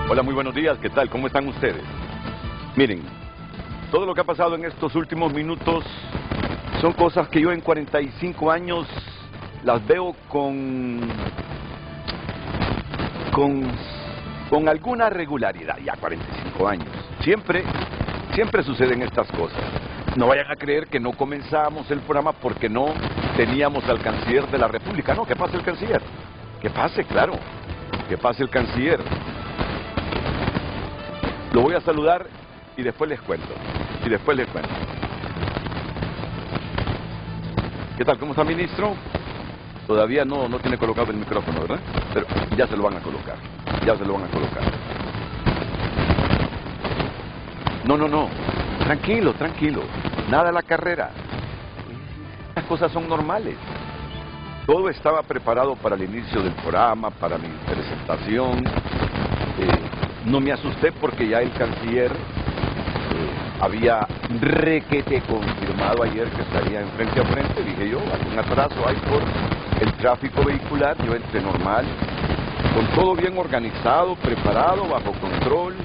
Hola, muy buenos días, ¿qué tal? ¿Cómo están ustedes? Miren, todo lo que ha pasado en estos últimos minutos son cosas que yo en 45 años las veo con alguna regularidad, ya 45 años. Siempre suceden estas cosas. No vayan a creer que no comenzamos el programa porque no teníamos al canciller de la República. No, que pase el canciller. Que pase, claro. Que pase el canciller. Lo voy a saludar y después les cuento. ¿Qué tal? ¿Cómo está, ministro? Todavía no tiene colocado el micrófono, ¿verdad? Pero ya se lo van a colocar. No. Tranquilo. Nada a la carrera. Las cosas son normales. Todo estaba preparado para el inicio del programa, para mi presentación. No me asusté porque ya el canciller había requete confirmado ayer que estaría en frente a frente. Dije yo, algún atraso hay por el tráfico vehicular. Yo entré normal, con todo bien organizado, preparado, bajo control.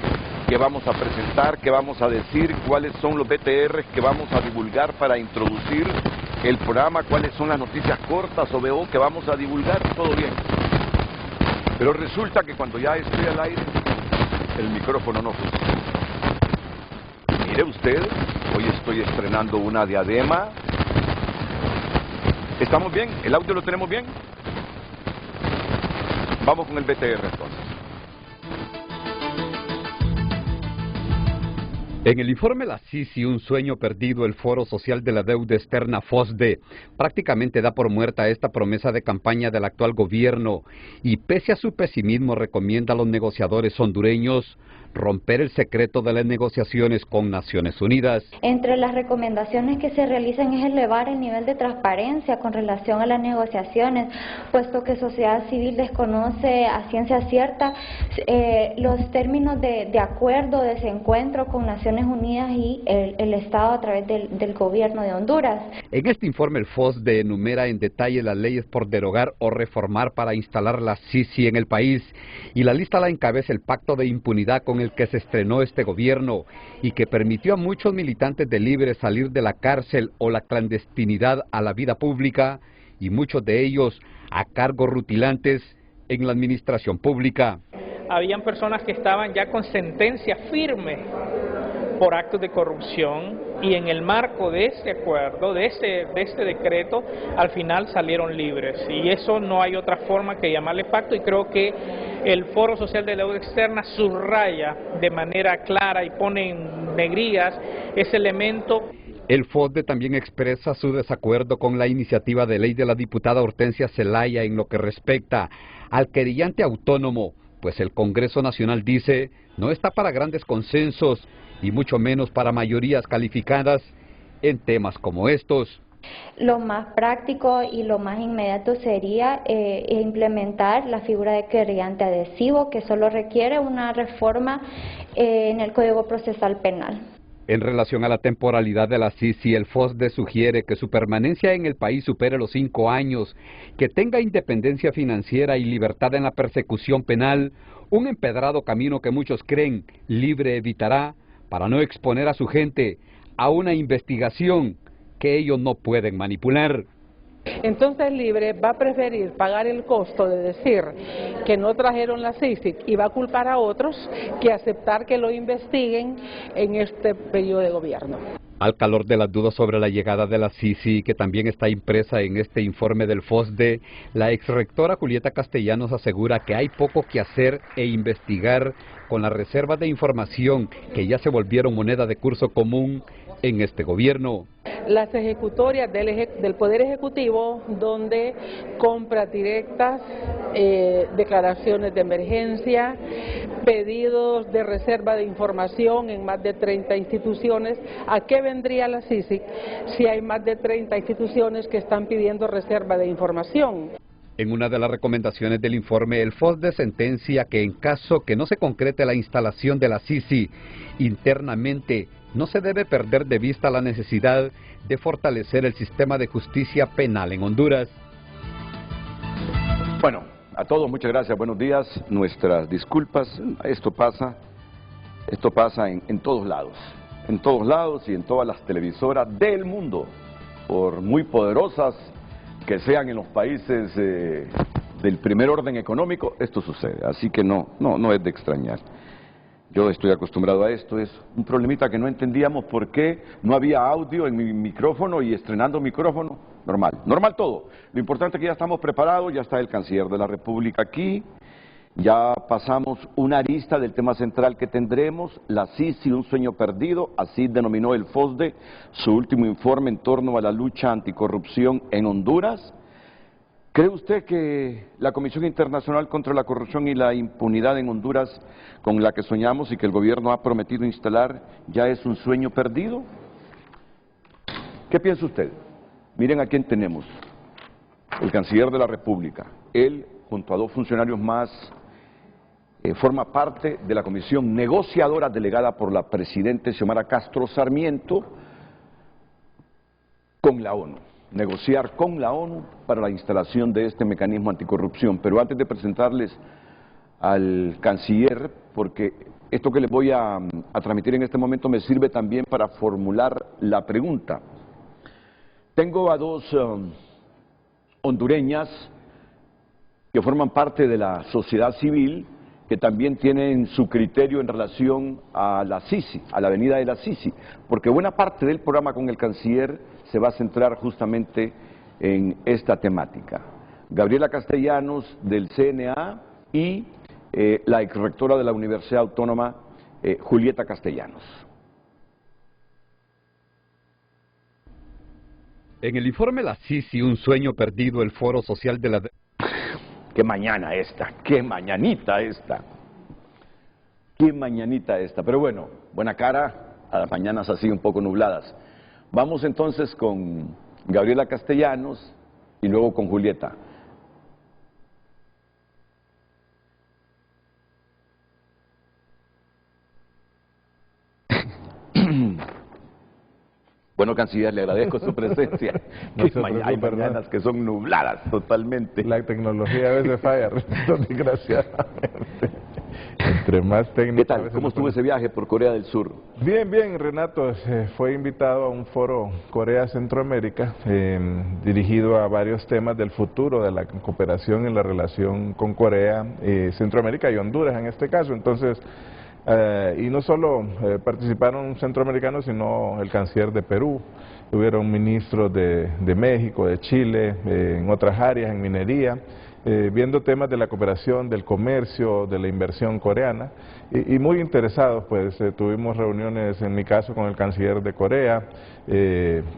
¿Qué vamos a presentar? ¿Qué vamos a decir? ¿Cuáles son los BTR que vamos a divulgar para introducir el programa? ¿Cuáles son las noticias cortas o BO que vamos a divulgar? Todo bien. Pero resulta que cuando ya estoy al aire, el micrófono no funciona. Mire usted, hoy estoy estrenando una diadema. ¿Estamos bien? ¿El audio lo tenemos bien? Vamos con el BTR entonces. En el informe La Sisi, un sueño perdido, el Foro Social de la Deuda Externa, FOSDE, prácticamente da por muerta esta promesa de campaña del actual gobierno y pese a su pesimismo recomienda a los negociadores hondureños romper el secreto de las negociaciones con Naciones Unidas. Entre las recomendaciones que se realizan es elevar el nivel de transparencia con relación a las negociaciones, puesto que sociedad civil desconoce a ciencia cierta los términos de acuerdo, de ese encuentro con Naciones Unidas y el Estado a través del gobierno de Honduras. En este informe el FOSDE enumera en detalle las leyes por derogar o reformar para instalar la Sisi en el país y la lista la encabeza el pacto de impunidad con el que se estrenó este gobierno y que permitió a muchos militantes de Libre salir de la cárcel o la clandestinidad a la vida pública y muchos de ellos a cargos rutilantes en la administración pública. Habían personas que estaban ya con sentencia firme por actos de corrupción y en el marco de este acuerdo, de este decreto, al final salieron libres. Y eso no hay otra forma que llamarle pacto y creo que el Foro Social de la Deuda Externa subraya de manera clara y pone en negrías ese elemento. El FOSDE también expresa su desacuerdo con la iniciativa de ley de la diputada Hortensia Zelaya en lo que respecta al querellante autónomo, pues el Congreso Nacional dice no está para grandes consensos y mucho menos para mayorías calificadas en temas como estos. Lo más práctico y lo más inmediato sería implementar la figura de querellante adhesivo, que solo requiere una reforma en el Código Procesal Penal. En relación a la temporalidad de la Sisi, el FOSDE sugiere que su permanencia en el país supere los 5 años, que tenga independencia financiera y libertad en la persecución penal, un empedrado camino que muchos creen Libre evitará para no exponer a su gente a una investigación que ellos no pueden manipular. Entonces Libre va a preferir pagar el costo de decir que no trajeron la CICIG y va a culpar a otros que aceptar que lo investiguen en este periodo de gobierno. Al calor de las dudas sobre la llegada de la Sisi, que también está impresa en este informe del FOSDE, la exrectora Julieta Castellanos asegura que hay poco que hacer e investigar con las reservas de información que ya se volvieron moneda de curso común en este gobierno. Las ejecutorias del Poder Ejecutivo, donde compras directas, declaraciones de emergencia, pedidos de reserva de información en más de 30 instituciones. ¿A qué vendría la CICIG si hay más de 30 instituciones que están pidiendo reserva de información? En una de las recomendaciones del informe, el FOSDE sentencia que en caso que no se concrete la instalación de la Sisi internamente, no se debe perder de vista la necesidad de fortalecer el sistema de justicia penal en Honduras. Bueno, A todos, muchas gracias, buenos días, nuestras disculpas. Esto pasa en todos lados y en todas las televisoras del mundo, por muy poderosas que sean en los países del primer orden económico, esto sucede, así que no es de extrañar. Yo estoy acostumbrado a esto, es un problemita que no entendíamos por qué no había audio en mi micrófono y estrenando micrófono, normal todo. Lo importante es que ya estamos preparados, ya está el canciller de la República aquí, ya pasamos una arista del tema central que tendremos, la CICI, un sueño perdido, así denominó el FOSDE su último informe en torno a la lucha anticorrupción en Honduras. ¿Cree usted que la Comisión Internacional contra la Corrupción y la Impunidad en Honduras, con la que soñamos y que el gobierno ha prometido instalar, ya es un sueño perdido? ¿Qué piensa usted? Miren a quién tenemos, el canciller de la República. Él, junto a dos funcionarios más, forma parte de la comisión negociadora delegada por la presidenta Xiomara Castro Sarmiento con la ONU. Negociar con la ONU para la instalación de este mecanismo anticorrupción. Pero antes de presentarles al canciller, porque esto que les voy a transmitir en este momento me sirve también para formular la pregunta. Tengo a dos hondureñas que forman parte de la sociedad civil, que también tienen su criterio en relación a la CICI, a la avenida de la CICI, porque buena parte del programa con el canciller se va a centrar justamente en esta temática. Gabriela Castellanos del CNA y la exrectora de la Universidad Autónoma, Julieta Castellanos. En el informe La CICI, un sueño perdido, el Foro Social de la... ¡Qué mañana esta! ¡Qué mañanita esta! ¡Qué mañanita esta! Pero bueno, buena cara a las mañanas así un poco nubladas. Vamos entonces con Gabriela Castellanos y luego con Julieta. Bueno, canciller, le agradezco su presencia. Hay mañanas que son nubladas totalmente. La tecnología a veces falla, desgraciadamente. Entre más técnicos. ¿Qué tal? ¿Cómo estuvo ese viaje por Corea del Sur? Bien, Renato. Fue invitado a un foro Corea-Centroamérica, dirigido a varios temas del futuro de la cooperación en la relación con Corea, Centroamérica y Honduras en este caso. Entonces, y no solo participaron centroamericanos, sino el canciller de Perú, hubieron ministros de México, de Chile, en otras áreas, en minería, viendo temas de la cooperación, del comercio, de la inversión coreana, y muy interesados, pues tuvimos reuniones, en mi caso, con el canciller de Corea,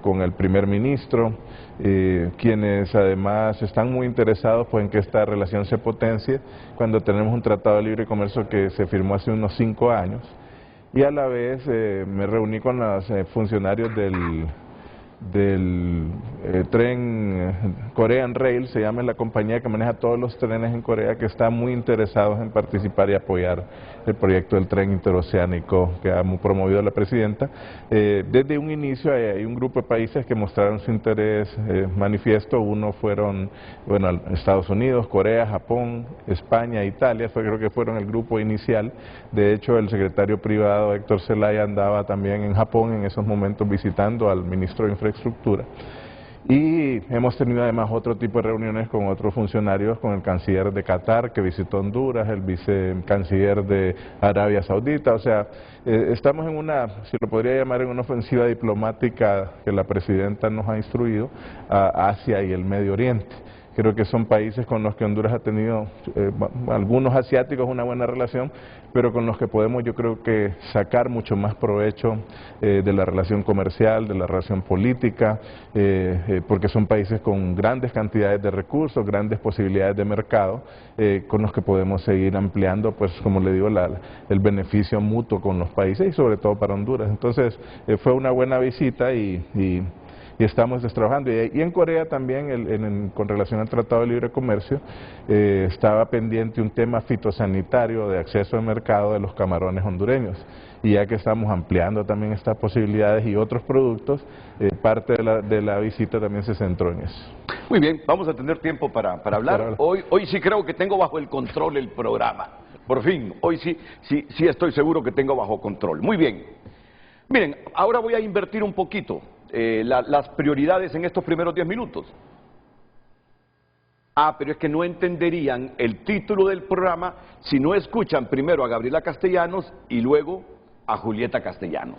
con el primer ministro, quienes además están muy interesados pues, en que esta relación se potencie cuando tenemos un tratado de libre comercio que se firmó hace unos 5 años, y a la vez me reuní con los funcionarios del tren Korean Rail, se llama la compañía que maneja todos los trenes en Corea, que están muy interesados en participar y apoyar el proyecto del tren interoceánico que ha promovido la presidenta. Desde un inicio hay un grupo de países que mostraron su interés manifiesto. Uno fueron, bueno, Estados Unidos, Corea, Japón, España, Italia, creo que fueron el grupo inicial. De hecho, el secretario privado Héctor Zelaya andaba también en Japón en esos momentos visitando al ministro de Infraestructura. Y hemos tenido además otro tipo de reuniones con otros funcionarios, con el canciller de Qatar que visitó Honduras, el vicecanciller de Arabia Saudita. O sea, estamos en una, si lo podría llamar, en una ofensiva diplomática que la presidenta nos ha instruido a Asia y el Medio Oriente. Creo que son países con los que Honduras ha tenido, algunos asiáticos, una buena relación, pero con los que podemos, yo creo que sacar mucho más provecho de la relación comercial, de la relación política, porque son países con grandes cantidades de recursos, grandes posibilidades de mercado, con los que podemos seguir ampliando, pues como le digo, el beneficio mutuo con los países y sobre todo para Honduras. Entonces, fue una buena visita y y estamos trabajando. Y en Corea también, con relación al Tratado de Libre Comercio, estaba pendiente un tema fitosanitario de acceso al mercado de los camarones hondureños. Y ya que estamos ampliando también estas posibilidades y otros productos, parte de la visita también se centró en eso. Muy bien, vamos a tener tiempo para hablar. Hoy sí creo que tengo bajo el control el programa. Por fin, hoy sí estoy seguro que tengo bajo control. Muy bien. Miren, ahora voy a invertir un poquito las prioridades en estos primeros 10 minutos. Pero es que no entenderían el título del programa si no escuchan primero a Gabriela Castellanos y luego a Julieta Castellanos.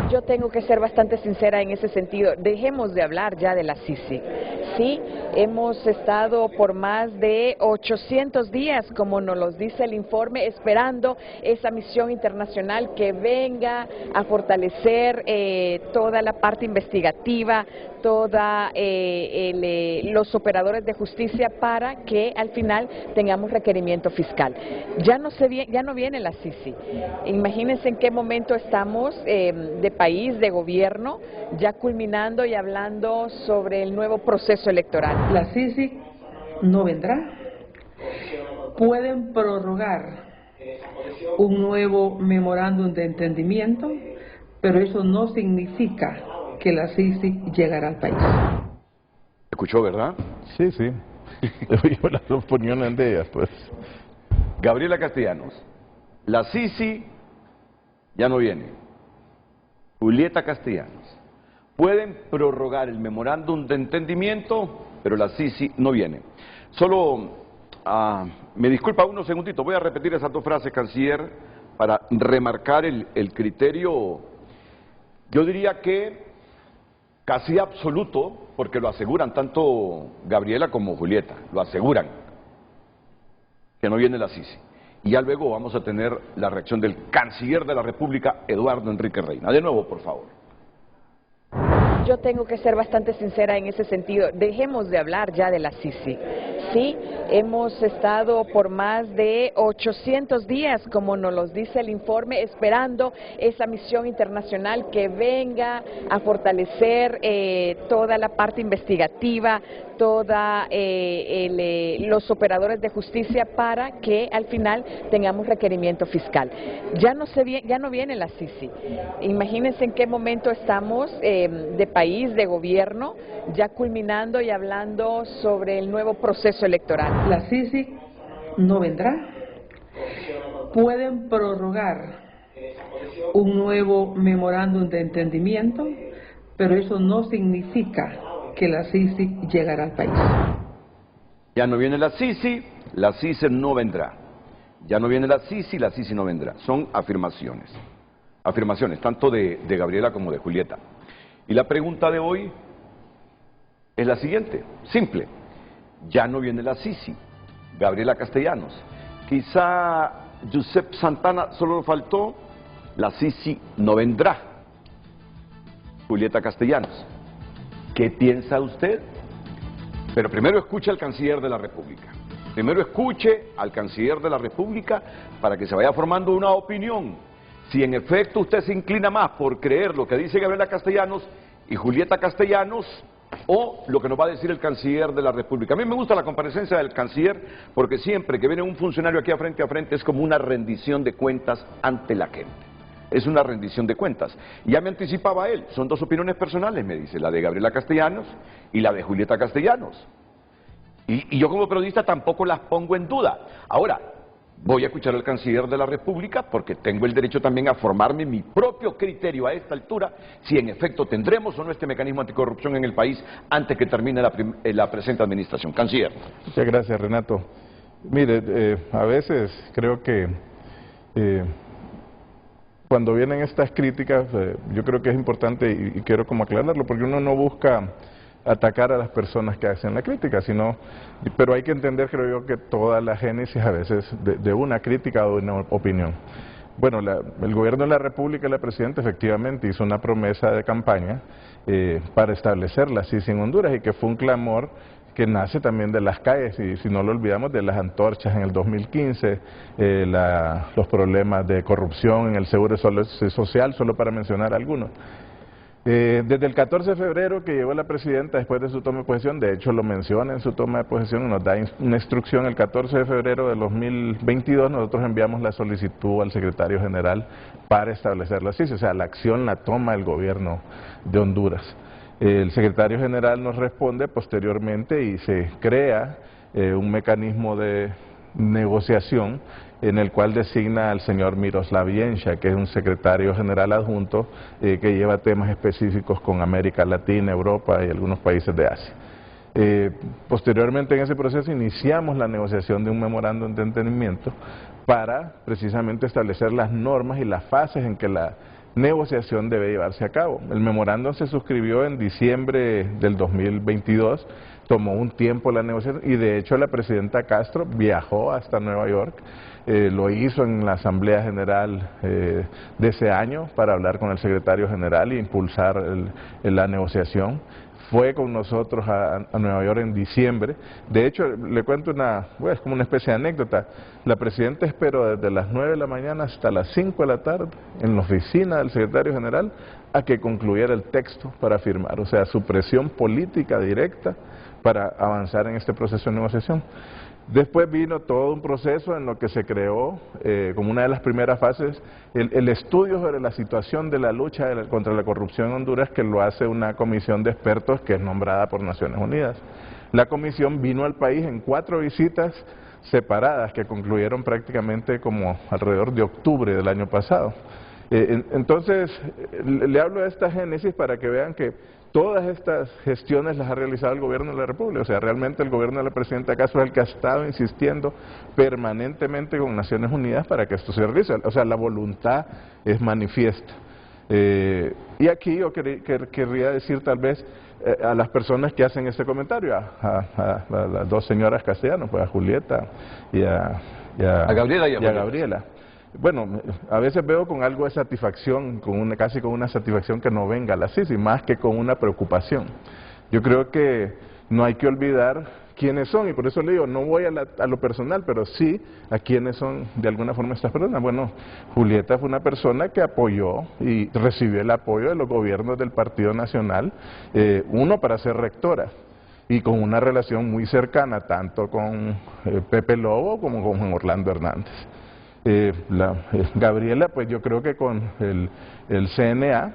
Yo tengo que ser bastante sincera en ese sentido. Dejemos de hablar ya de la Sisi. Sí, hemos estado por más de 800 días, como nos lo dice el informe, esperando esa misión internacional que venga a fortalecer toda la parte investigativa, toda los operadores de justicia para que al final tengamos requerimiento fiscal. Ya no viene la Sisi. Imagínense en qué momento estamos de país, de gobierno, ya culminando y hablando sobre el nuevo proceso electoral. La Sisi no vendrá. Pueden prorrogar un nuevo memorándum de entendimiento, pero eso no significa que la Sisi llegará al país. ¿Escuchó, verdad? Sí, sí. Oigo las opiniones de ellas, pues. Gabriela Castellanos, la Sisi ya no viene. Julieta Castellanos, pueden prorrogar el memorándum de entendimiento, pero la Sisi no viene. Solo, me disculpa unos segunditos, voy a repetir esas dos frases, canciller, para remarcar el criterio, yo diría que casi absoluto, porque lo aseguran tanto Gabriela como Julieta, lo aseguran, que no viene la Sisi. Y ya luego vamos a tener la reacción del canciller de la República, Eduardo Enrique Reina. De nuevo, por favor. Yo tengo que ser bastante sincera en ese sentido. Dejemos de hablar ya de la Sisi. Sí, hemos estado por más de 800 días, como nos lo dice el informe, esperando esa misión internacional que venga a fortalecer toda la parte investigativa, toda los operadores de justicia para que al final tengamos requerimiento fiscal. Ya no viene la Sisi. Imagínense en qué momento estamos de país, de gobierno, ya culminando y hablando sobre el nuevo proceso electoral. La Sisi no vendrá. Pueden prorrogar un nuevo memorándum de entendimiento, pero eso no significa que la Sisi llegará al país. Ya no viene la Sisi no vendrá. Ya no viene la Sisi no vendrá. Son afirmaciones. Afirmaciones, tanto de Gabriela como de Julieta. Y la pregunta de hoy es la siguiente, simple. Ya no viene la Sisi, Gabriela Castellanos. Quizá Giuseppe Santana solo faltó, la Sisi no vendrá. Julieta Castellanos. ¿Qué piensa usted? Pero primero escuche al canciller de la República. Primero escuche al canciller de la República para que se vaya formando una opinión. Si en efecto usted se inclina más por creer lo que dice Gabriela Castellanos y Julieta Castellanos, o lo que nos va a decir el canciller de la República. A mí me gusta la comparecencia del canciller porque siempre que viene un funcionario aquí a frente es como una rendición de cuentas ante la gente. Es una rendición de cuentas. Y ya me anticipaba él, son dos opiniones personales, me dice, la de Gabriela Castellanos y la de Julieta Castellanos. Y yo como periodista tampoco las pongo en duda. Ahora, voy a escuchar al canciller de la República porque tengo el derecho también a formarme mi propio criterio a esta altura, si en efecto tendremos o no este mecanismo anticorrupción en el país antes que termine la presente administración. Canciller. Muchas gracias, Renato. Mire, a veces creo que cuando vienen estas críticas, yo creo que es importante y quiero como aclararlo, porque uno no busca atacar a las personas que hacen la crítica, pero hay que entender, creo yo, que toda la génesis a veces de una crítica o de una opinión. Bueno, el gobierno de la República y la Presidenta efectivamente hizo una promesa de campaña para establecer la Sisi en Honduras y que fue un clamor que nace también de las calles, y si no lo olvidamos, de las antorchas en el 2015, los problemas de corrupción en el seguro social, solo para mencionar algunos. Desde el 14 de febrero que llegó la presidenta después de su toma de posesión, de hecho lo menciona en su toma de posesión, nos da una instrucción el 14 de febrero de 2022, nosotros enviamos la solicitud al secretario general para establecer la CICI, o sea, la acción la toma el gobierno de Honduras. El secretario general nos responde posteriormente y se crea un mecanismo de negociación en el cual designa al señor Miroslav Yencha, que es un secretario general adjunto que lleva temas específicos con América Latina, Europa y algunos países de Asia. Posteriormente en ese proceso iniciamos la negociación de un memorándum de entendimiento para precisamente establecer las normas y las fases en que la negociación debe llevarse a cabo. El memorándum se suscribió en diciembre del 2022, tomó un tiempo la negociación y de hecho la presidenta Castro viajó hasta Nueva York, lo hizo en la Asamblea General de ese año para hablar con el secretario general e impulsar la negociación. Fue con nosotros a Nueva York en diciembre. De hecho, le cuento es como una especie de anécdota. La presidenta esperó desde las 9 de la mañana hasta las 5 de la tarde en la oficina del secretario general a que concluyera el texto para firmar. O sea, su presión política directa para avanzar en este proceso de negociación. Después vino todo un proceso en lo que se creó, como una de las primeras fases, el estudio sobre la situación de la lucha contra la corrupción en Honduras, que lo hace una comisión de expertos que es nombrada por Naciones Unidas. La comisión vino al país en 4 visitas separadas que concluyeron prácticamente como alrededor de octubre del año pasado. Entonces, le hablo de esta génesis para que vean que todas estas gestiones las ha realizado el gobierno de la República, o sea, realmente el gobierno de la presidenta Castro es el que ha estado insistiendo permanentemente con Naciones Unidas para que esto se realice, o sea, la voluntad es manifiesta. Y aquí yo querría decir tal vez a las personas que hacen este comentario, a las 2 señoras castellanos, pues a Julieta y a Gabriela. Bueno, a veces veo con algo de satisfacción, casi con una satisfacción que no venga la CICI, más que con una preocupación. Yo creo que no hay que olvidar quiénes son, y por eso le digo, no voy a lo personal, pero sí a quiénes son de alguna forma estas personas. Bueno, Julieta fue una persona que apoyó y recibió el apoyo de los gobiernos del Partido Nacional, uno para ser rectora, y con una relación muy cercana tanto con Pepe Lobo como con Juan Orlando Hernández. Gabriela, pues yo creo que con el CNA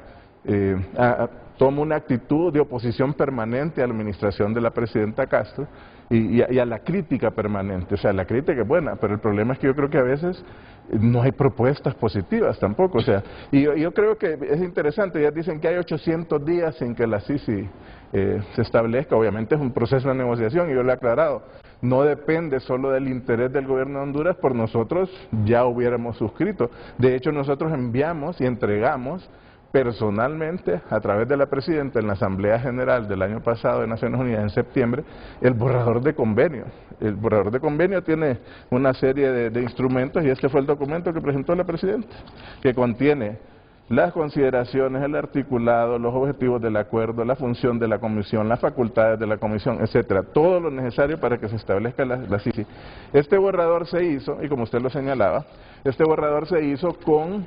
toma una actitud de oposición permanente a la administración de la presidenta Castro y a la crítica permanente. O sea, la crítica es buena, pero el problema es que yo creo que a veces no hay propuestas positivas tampoco. O sea, y yo creo que es interesante, ya dicen que hay 800 días sin que la CICI se establezca. Obviamente es un proceso de negociación y yo le he aclarado, no depende solo del interés del gobierno de Honduras, por nosotros ya hubiéramos suscrito. De hecho, nosotros enviamos y entregamos personalmente, a través de la presidenta en la Asamblea General del año pasado de Naciones Unidas en septiembre, el borrador de convenio. El borrador de convenio tiene una serie de instrumentos y este fue el documento que presentó la presidenta, que contiene las consideraciones, el articulado, los objetivos del acuerdo, la función de la comisión, las facultades de la comisión, etcétera, todo lo necesario para que se establezca la CICI. Este borrador se hizo, y como usted lo señalaba, este borrador se hizo con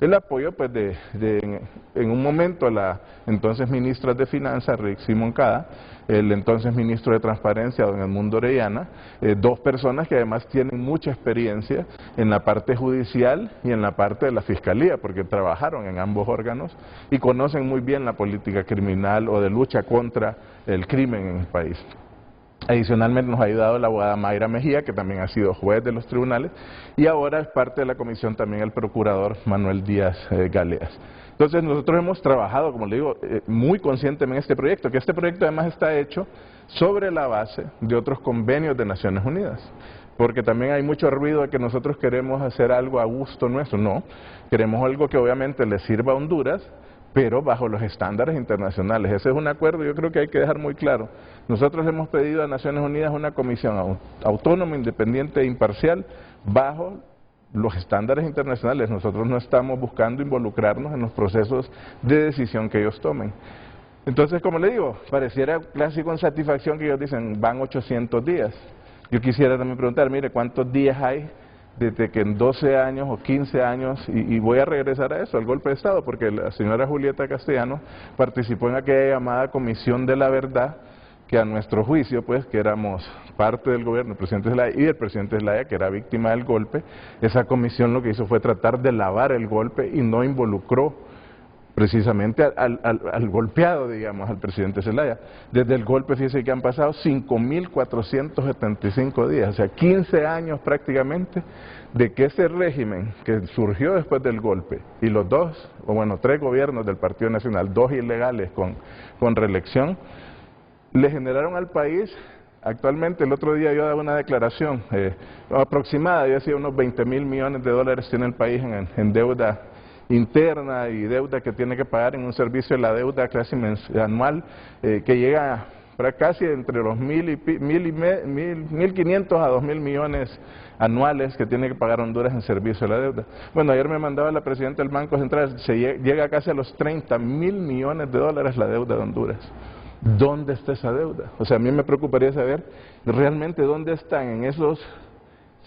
el apoyo pues en un momento la entonces ministra de Finanzas, Rixi Moncada, el entonces ministro de Transparencia, don Edmundo Orellana, 2 personas que además tienen mucha experiencia en la parte judicial y en la parte de la fiscalía, porque trabajaron en ambos órganos y conocen muy bien la política criminal o de lucha contra el crimen en el país. Adicionalmente nos ha ayudado la abogada Mayra Mejía, que también ha sido juez de los tribunales, y ahora es parte de la comisión también el procurador Manuel Díaz Galeas. Entonces nosotros hemos trabajado, como le digo, muy conscientemente en este proyecto, que este proyecto además está hecho sobre la base de otros convenios de Naciones Unidas, porque también hay mucho ruido de que nosotros queremos hacer algo a gusto nuestro. No, queremos algo que obviamente le sirva a Honduras, pero bajo los estándares internacionales. Ese es un acuerdo, yo creo que hay que dejar muy claro. Nosotros hemos pedido a Naciones Unidas una comisión autónoma, independiente e imparcial, bajo los estándares internacionales. Nosotros no estamos buscando involucrarnos en los procesos de decisión que ellos tomen. Entonces, como le digo, pareciera casi con satisfacción que ellos dicen, van 800 días. Yo quisiera también preguntar, mire, ¿cuántos días hay desde que en 12 años o 15 años, y voy a regresar a eso, al golpe de Estado, porque la señora Julieta Castellanos participó en aquella llamada Comisión de la Verdad, que a nuestro juicio, pues, que éramos parte del gobierno, el presidente Zelaya y el presidente Zelaya, que era víctima del golpe, esa comisión lo que hizo fue tratar de lavar el golpe y no involucró precisamente al golpeado, digamos, al presidente Zelaya. Desde el golpe, fíjese que han pasado 5.475 días, o sea, 15 años prácticamente, de que ese régimen que surgió después del golpe, y los tres gobiernos del Partido Nacional, 2 ilegales con reelección, le generaron al país, actualmente el otro día yo daba una declaración aproximada, yo decía unos 20.000 millones de dólares tiene el país en deuda interna y deuda que tiene que pagar en un servicio de la deuda casi anual que llega para casi entre los 1.500 a 2.000 millones anuales que tiene que pagar Honduras en servicio de la deuda. Bueno, ayer me mandaba la presidenta del Banco Central, llega casi a los 30.000 millones de dólares la deuda de Honduras. ¿Dónde está esa deuda? O sea, a mí me preocuparía saber realmente dónde están en esos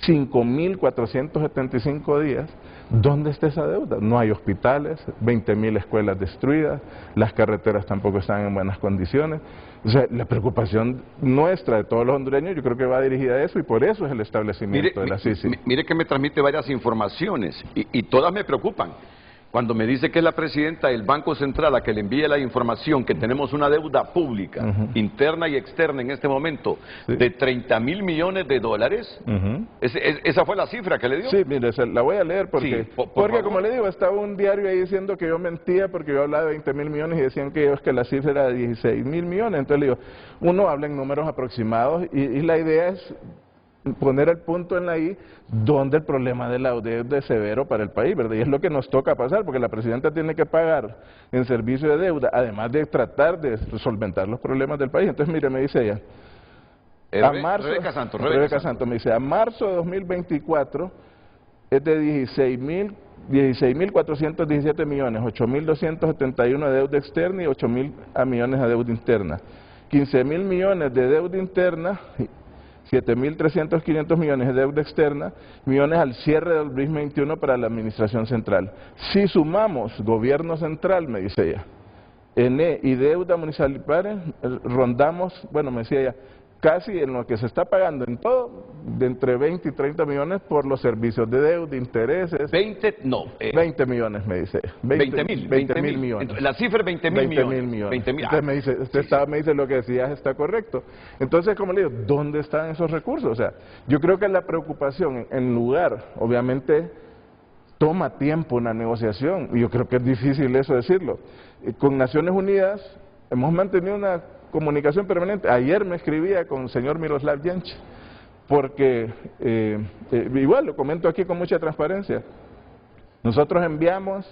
5.475 días, ¿dónde está esa deuda? No hay hospitales, 20.000 escuelas destruidas, las carreteras tampoco están en buenas condiciones. O sea, la preocupación nuestra de todos los hondureños yo creo que va dirigida a eso y por eso es el establecimiento de la CICI. Mire que me transmite varias informaciones y todas me preocupan. Cuando me dice que es la presidenta del Banco Central a que le envíe la información que tenemos una deuda pública, interna y externa en este momento, de 30.000 millones de dólares, ¿esa fue la cifra que le dio? Sí, mire, la voy a leer porque, porque como le digo, estaba un diario ahí diciendo que yo mentía porque yo hablaba de 20.000 millones y decían que la cifra era de 16.000 millones. Entonces le digo, uno habla en números aproximados y la idea es poner el punto en la I donde el problema de la deuda es severo para el país, ¿verdad? Y es lo que nos toca pasar, porque la presidenta tiene que pagar en servicio de deuda, además de tratar de solventar los problemas del país. Entonces, mire, me dice ella, Rebeca Santos me dice, a marzo de 2024 es de 16.417 millones, 8.271 de deuda externa y 8.000 millones de deuda interna. 15.000 millones de deuda interna, 7.300 millones de deuda externa, millones al cierre del 2021 para la administración central. Si sumamos gobierno central, me dice ella, ENE y deuda municipal, rondamos, bueno, me decía ella, casi en lo que se está pagando en todo, de entre 20 y 30 millones por los servicios de deuda, intereses. 20 millones, me dice. 20.000 millones. La cifra es 20.000 millones. Entonces me dice, me dice lo que decías está correcto. Entonces, como le digo, ¿dónde están esos recursos? O sea, yo creo que la preocupación, en lugar, obviamente, toma tiempo una negociación, y yo creo que es difícil eso decirlo. Con Naciones Unidas hemos mantenido una comunicación permanente. Ayer me escribía con el señor Miroslav Jench, porque igual lo comento aquí con mucha transparencia. Nosotros enviamos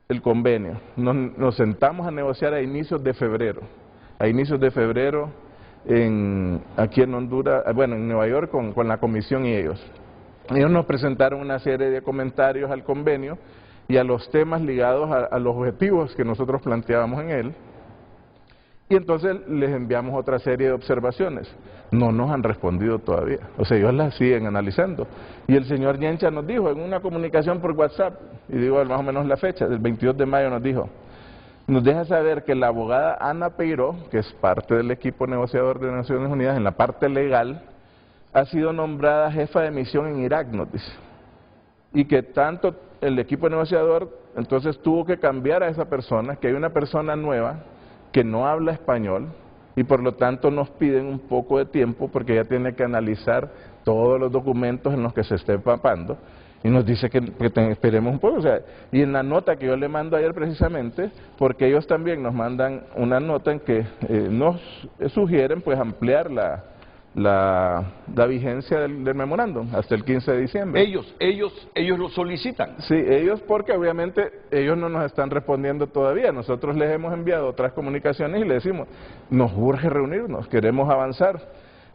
el convenio, nos sentamos a negociar a inicios de febrero. Aquí en Honduras, bueno, en Nueva York con la comisión y ellos. Ellos nos presentaron una serie de comentarios al convenio y a los temas ligados a los objetivos que nosotros planteábamos en él. Y entonces les enviamos otra serie de observaciones. No nos han respondido todavía. O sea, ellos las siguen analizando. Y el señor Yencha nos dijo en una comunicación por WhatsApp, y digo más o menos la fecha, del 22 de mayo nos dijo, nos deja saber que la abogada Ana Peiró, que es parte del equipo negociador de Naciones Unidas en la parte legal, ha sido nombrada jefa de misión en Irak, nos dice. Y que tanto el equipo negociador entonces tuvo que cambiar a esa persona, que hay una persona nueva que no habla español y por lo tanto nos piden un poco de tiempo porque ella tiene que analizar todos los documentos en los que se esté empapando y nos dice que esperemos un poco. O sea, y en la nota que yo le mando ayer precisamente, porque ellos también nos mandan una nota en que nos sugieren pues ampliar la vigencia del memorándum hasta el 15 de diciembre. Ellos lo solicitan. Sí, ellos, porque obviamente ellos no nos están respondiendo todavía. Nosotros les hemos enviado otras comunicaciones y les decimos, nos urge reunirnos, queremos avanzar.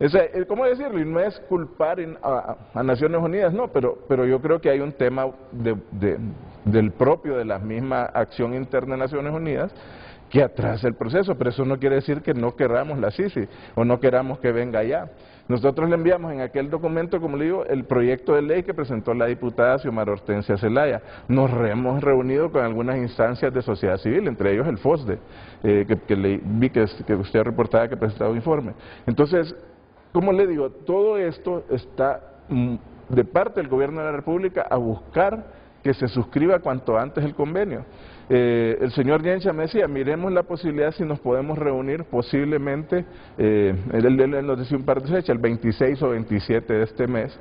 O sea, ¿cómo decirlo? Y no es culpar a Naciones Unidas, no, pero yo creo que hay un tema del propio de la misma acción interna de Naciones Unidas que atrase el proceso, pero eso no quiere decir que no queramos la CICI o no queramos que venga ya. Nosotros le enviamos en aquel documento, como le digo, el proyecto de ley que presentó la diputada Xiomara Hortensia Zelaya. Nos hemos reunido con algunas instancias de sociedad civil, entre ellos el FOSDE, que vi que usted reportaba que presentaba un informe. Entonces, como le digo, todo esto está de parte del Gobierno de la República a buscar que se suscriba cuanto antes el convenio. El señor Yencha me decía, miremos la posibilidad si nos podemos reunir posiblemente, él nos decía un par de fechas, el 26 o 27 de este mes,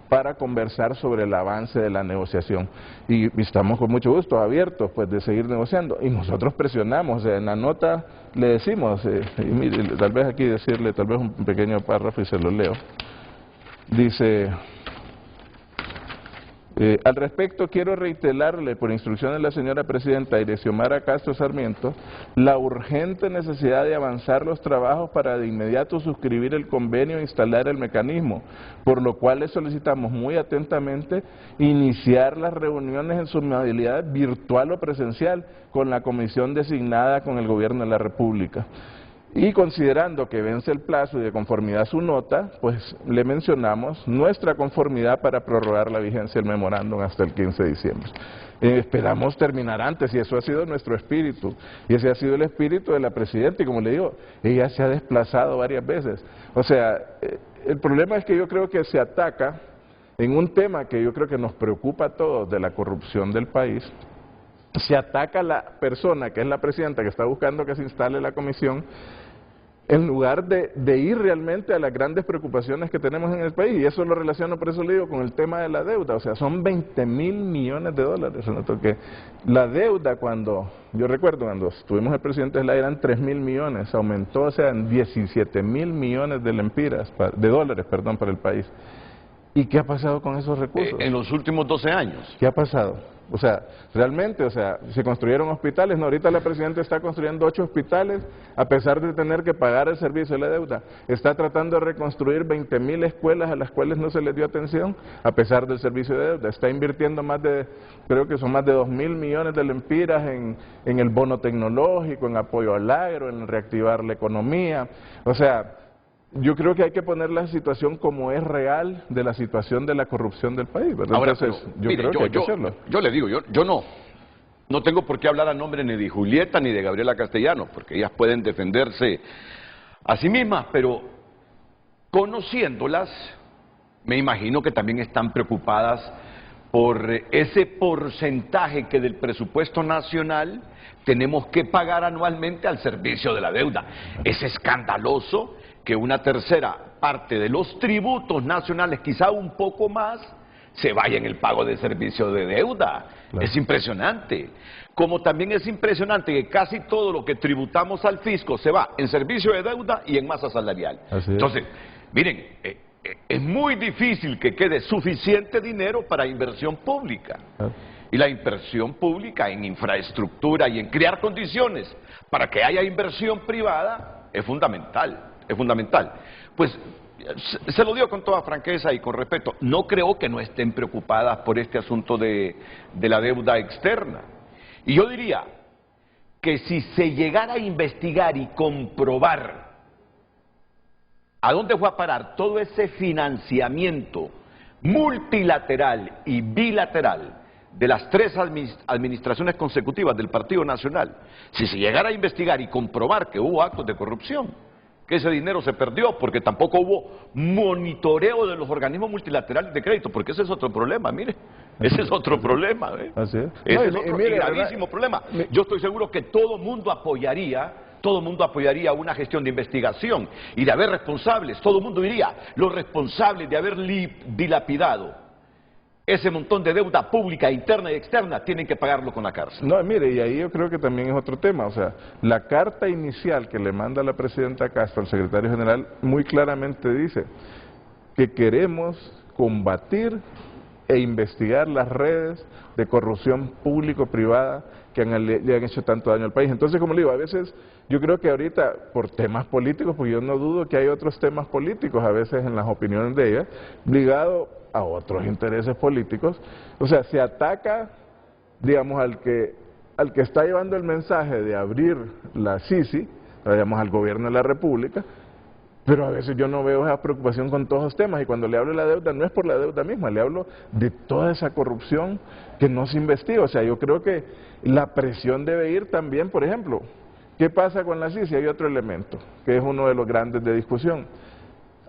para conversar sobre el avance de la negociación. Y estamos con mucho gusto abiertos pues de seguir negociando. Y nosotros presionamos, en la nota le decimos, y mire, tal vez aquí decirle, tal vez un pequeño párrafo y se lo leo. Dice... al respecto, quiero reiterarle, por instrucción de la señora Presidenta Xiomara Castro Sarmiento, la urgente necesidad de avanzar los trabajos para de inmediato suscribir el convenio e instalar el mecanismo, por lo cual le solicitamos muy atentamente iniciar las reuniones en su modalidad virtual o presencial con la comisión designada con el Gobierno de la República. Y considerando que vence el plazo y de conformidad a su nota, pues le mencionamos nuestra conformidad para prorrogar la vigencia del memorándum hasta el 15 de diciembre. Esperamos terminar antes y eso ha sido nuestro espíritu. Y ese ha sido el espíritu de la Presidenta y como le digo, ella se ha desplazado varias veces. O sea, el problema es que yo creo que se ataca en un tema que yo creo que nos preocupa a todos de la corrupción del país. Se ataca a la persona que es la Presidenta que está buscando que se instale la comisión en lugar de ir realmente a las grandes preocupaciones que tenemos en el país, y eso lo relaciono, por eso le digo, con el tema de la deuda. O sea, son 20.000 millones de dólares, que la deuda yo recuerdo cuando estuvimos el presidente Zelaya eran 3.000 millones, aumentó, o sea, en 17.000 millones de dólares para el país. ¿Y qué ha pasado con esos recursos? En los últimos 12 años. ¿Qué ha pasado? O sea, realmente, se construyeron hospitales, no, ahorita la Presidenta está construyendo 8 hospitales a pesar de tener que pagar el servicio de la deuda. Está tratando de reconstruir 20.000 escuelas a las cuales no se les dio atención a pesar del servicio de deuda. Está invirtiendo creo que son más de 2.000 millones de lempiras en el bono tecnológico, en apoyo al agro, en reactivar la economía. O sea, yo creo que hay que poner la situación como es real de la situación de la corrupción del país, ¿verdad? Ahora, entonces, yo creo que hay que hacerlo. Yo le digo, yo no tengo por qué hablar a nombre ni de Julieta ni de Gabriela Castellanos, porque ellas pueden defenderse a sí mismas, pero conociéndolas, me imagino que también están preocupadas por ese porcentaje que del presupuesto nacional tenemos que pagar anualmente al servicio de la deuda. Es escandaloso que una tercera parte de los tributos nacionales, quizá un poco más, se vaya en el pago de servicio de deuda. Claro. Es impresionante. Como también es impresionante que casi todo lo que tributamos al fisco se va en servicio de deuda y en masa salarial. Entonces, miren, es muy difícil que quede suficiente dinero para inversión pública. Y la inversión pública en infraestructura y en crear condiciones para que haya inversión privada es fundamental. Es fundamental. Pues se lo digo con toda franqueza y con respeto, no creo que no estén preocupadas por este asunto de la deuda externa. Y yo diría que si se llegara a investigar y comprobar a dónde fue a parar todo ese financiamiento multilateral y bilateral de las 3 administraciones consecutivas del Partido Nacional, si se llegara a investigar y comprobar que hubo actos de corrupción, que ese dinero se perdió porque tampoco hubo monitoreo de los organismos multilaterales de crédito, porque ese es otro problema, mire, ese es otro problema, Así es. Ese es otro gravísimo problema. Yo estoy seguro que todo mundo apoyaría una gestión de investigación y de haber responsables, todo el mundo diría, los responsables de haber dilapidado ese montón de deuda pública, interna y externa, tienen que pagarlo con la cárcel. No, mire, y ahí yo creo que también es otro tema, o sea, la carta inicial que le manda la Presidenta Castro al Secretario General muy claramente dice que queremos combatir e investigar las redes de corrupción público-privada que le han hecho tanto daño al país. Entonces, como le digo, a veces yo creo que ahorita, por temas políticos, porque yo no dudo que hay otros temas políticos a veces en las opiniones de ella, ligado a otros intereses políticos, o sea, se ataca, digamos, al que está llevando el mensaje de abrir la CICI, digamos al gobierno de la República, pero a veces yo no veo esa preocupación con todos los temas, y cuando le hablo de la deuda no es por la deuda misma, le hablo de toda esa corrupción que no se investiga. O sea, yo creo que la presión debe ir también, por ejemplo, ¿qué pasa con la CICI? Hay otro elemento, que es uno de los grandes de discusión.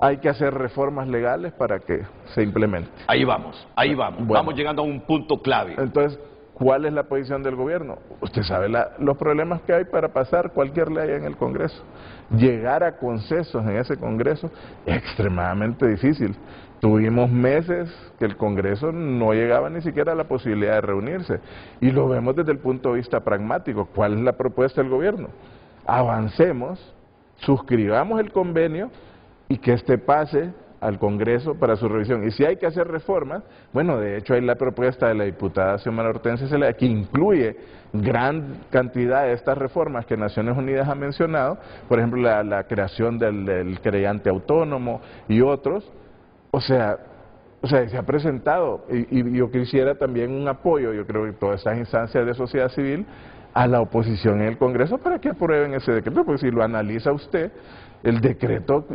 Hay que hacer reformas legales para que se implemente. Ahí vamos, bueno, vamos llegando a un punto clave. Entonces, ¿cuál es la posición del gobierno? Usted sabe los problemas que hay para pasar cualquier ley en el Congreso. Llegar a consensos en ese Congreso es extremadamente difícil. Tuvimos meses que el Congreso no llegaba ni siquiera a la posibilidad de reunirse. Y lo vemos desde el punto de vista pragmático. ¿Cuál es la propuesta del gobierno? Avancemos, suscribamos el convenio y que este pase al Congreso para su revisión. Y si hay que hacer reformas, bueno, de hecho hay la propuesta de la diputada Xiomara Hortensia Zelaya que incluye gran cantidad de estas reformas que Naciones Unidas ha mencionado, por ejemplo la creación del creyente autónomo y otros. O sea, se ha presentado, y yo quisiera también un apoyo, yo creo que todas estas instancias de sociedad civil, a la oposición en el Congreso para que aprueben ese decreto, porque si lo analiza usted, el decreto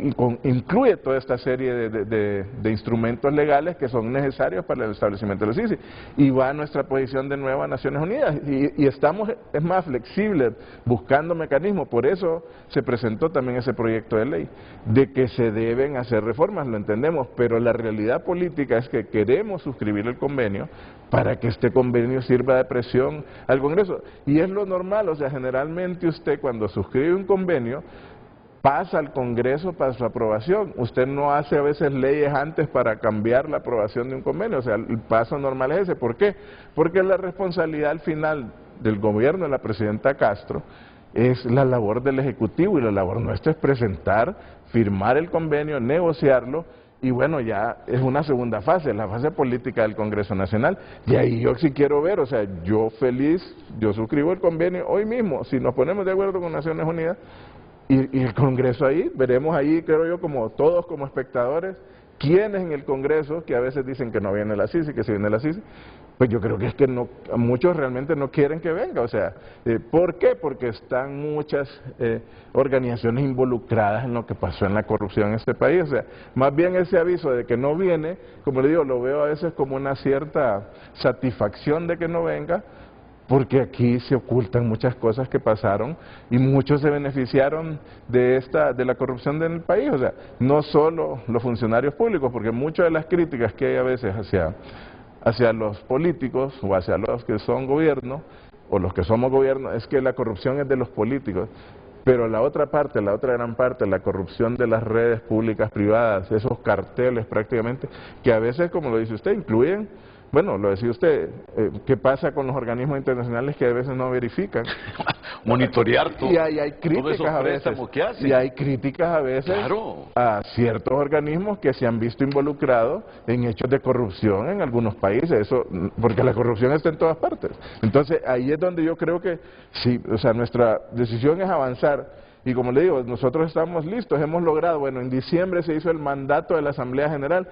incluye toda esta serie de instrumentos legales que son necesarios para el establecimiento de la CICI, y va a nuestra posición de nuevo a Naciones Unidas, y estamos, es más, flexibles, buscando mecanismos. Por eso se presentó también ese proyecto de ley, de que se deben hacer reformas, lo entendemos, pero la realidad política es que queremos suscribir el convenio para que este convenio sirva de presión al Congreso, y es lo normal. O sea, generalmente usted cuando suscribe un convenio, pasa al Congreso para su aprobación. Usted no hace a veces leyes antes para cambiar la aprobación de un convenio. O sea, el paso normal es ese. ¿Por qué? Porque la responsabilidad al final del gobierno de la presidenta Castro es la labor del Ejecutivo, y la labor nuestra es presentar, firmar el convenio, negociarlo, y bueno, ya es una segunda fase, la fase política del Congreso Nacional. Y ahí yo sí quiero ver, o sea, yo feliz, yo suscribo el convenio hoy mismo, si nos ponemos de acuerdo con Naciones Unidas, y el Congreso ahí, veremos ahí, creo yo, como todos como espectadores, quienes en el Congreso, que a veces dicen que no viene la CICI, que si viene la CICI, pues yo creo que es que no, muchos realmente no quieren que venga. O sea, ¿por qué? Porque están muchas organizaciones involucradas en lo que pasó en la corrupción en este país. O sea, más bien ese aviso de que no viene, como le digo, lo veo a veces como una cierta satisfacción de que no venga, porque aquí se ocultan muchas cosas que pasaron y muchos se beneficiaron de la corrupción del país. O sea, no solo los funcionarios públicos, porque muchas de las críticas que hay a veces hacia los políticos o hacia los que son gobierno o los que somos gobierno es que la corrupción es de los políticos. Pero la otra parte, la otra gran parte, la corrupción de las redes públicas privadas, esos carteles prácticamente, que a veces, como lo dice usted, incluyen, bueno, lo decía usted, ¿qué pasa con los organismos internacionales que a veces no verifican? Monitorear todo. Y hay críticas a veces. Y hay críticas a veces a ciertos organismos que se han visto involucrados en hechos de corrupción en algunos países, eso, porque la corrupción está en todas partes. Entonces, ahí es donde yo creo que sí, o sea, nuestra decisión es avanzar. Y como le digo, nosotros estamos listos, hemos logrado, bueno, en diciembre se hizo el mandato de la Asamblea General,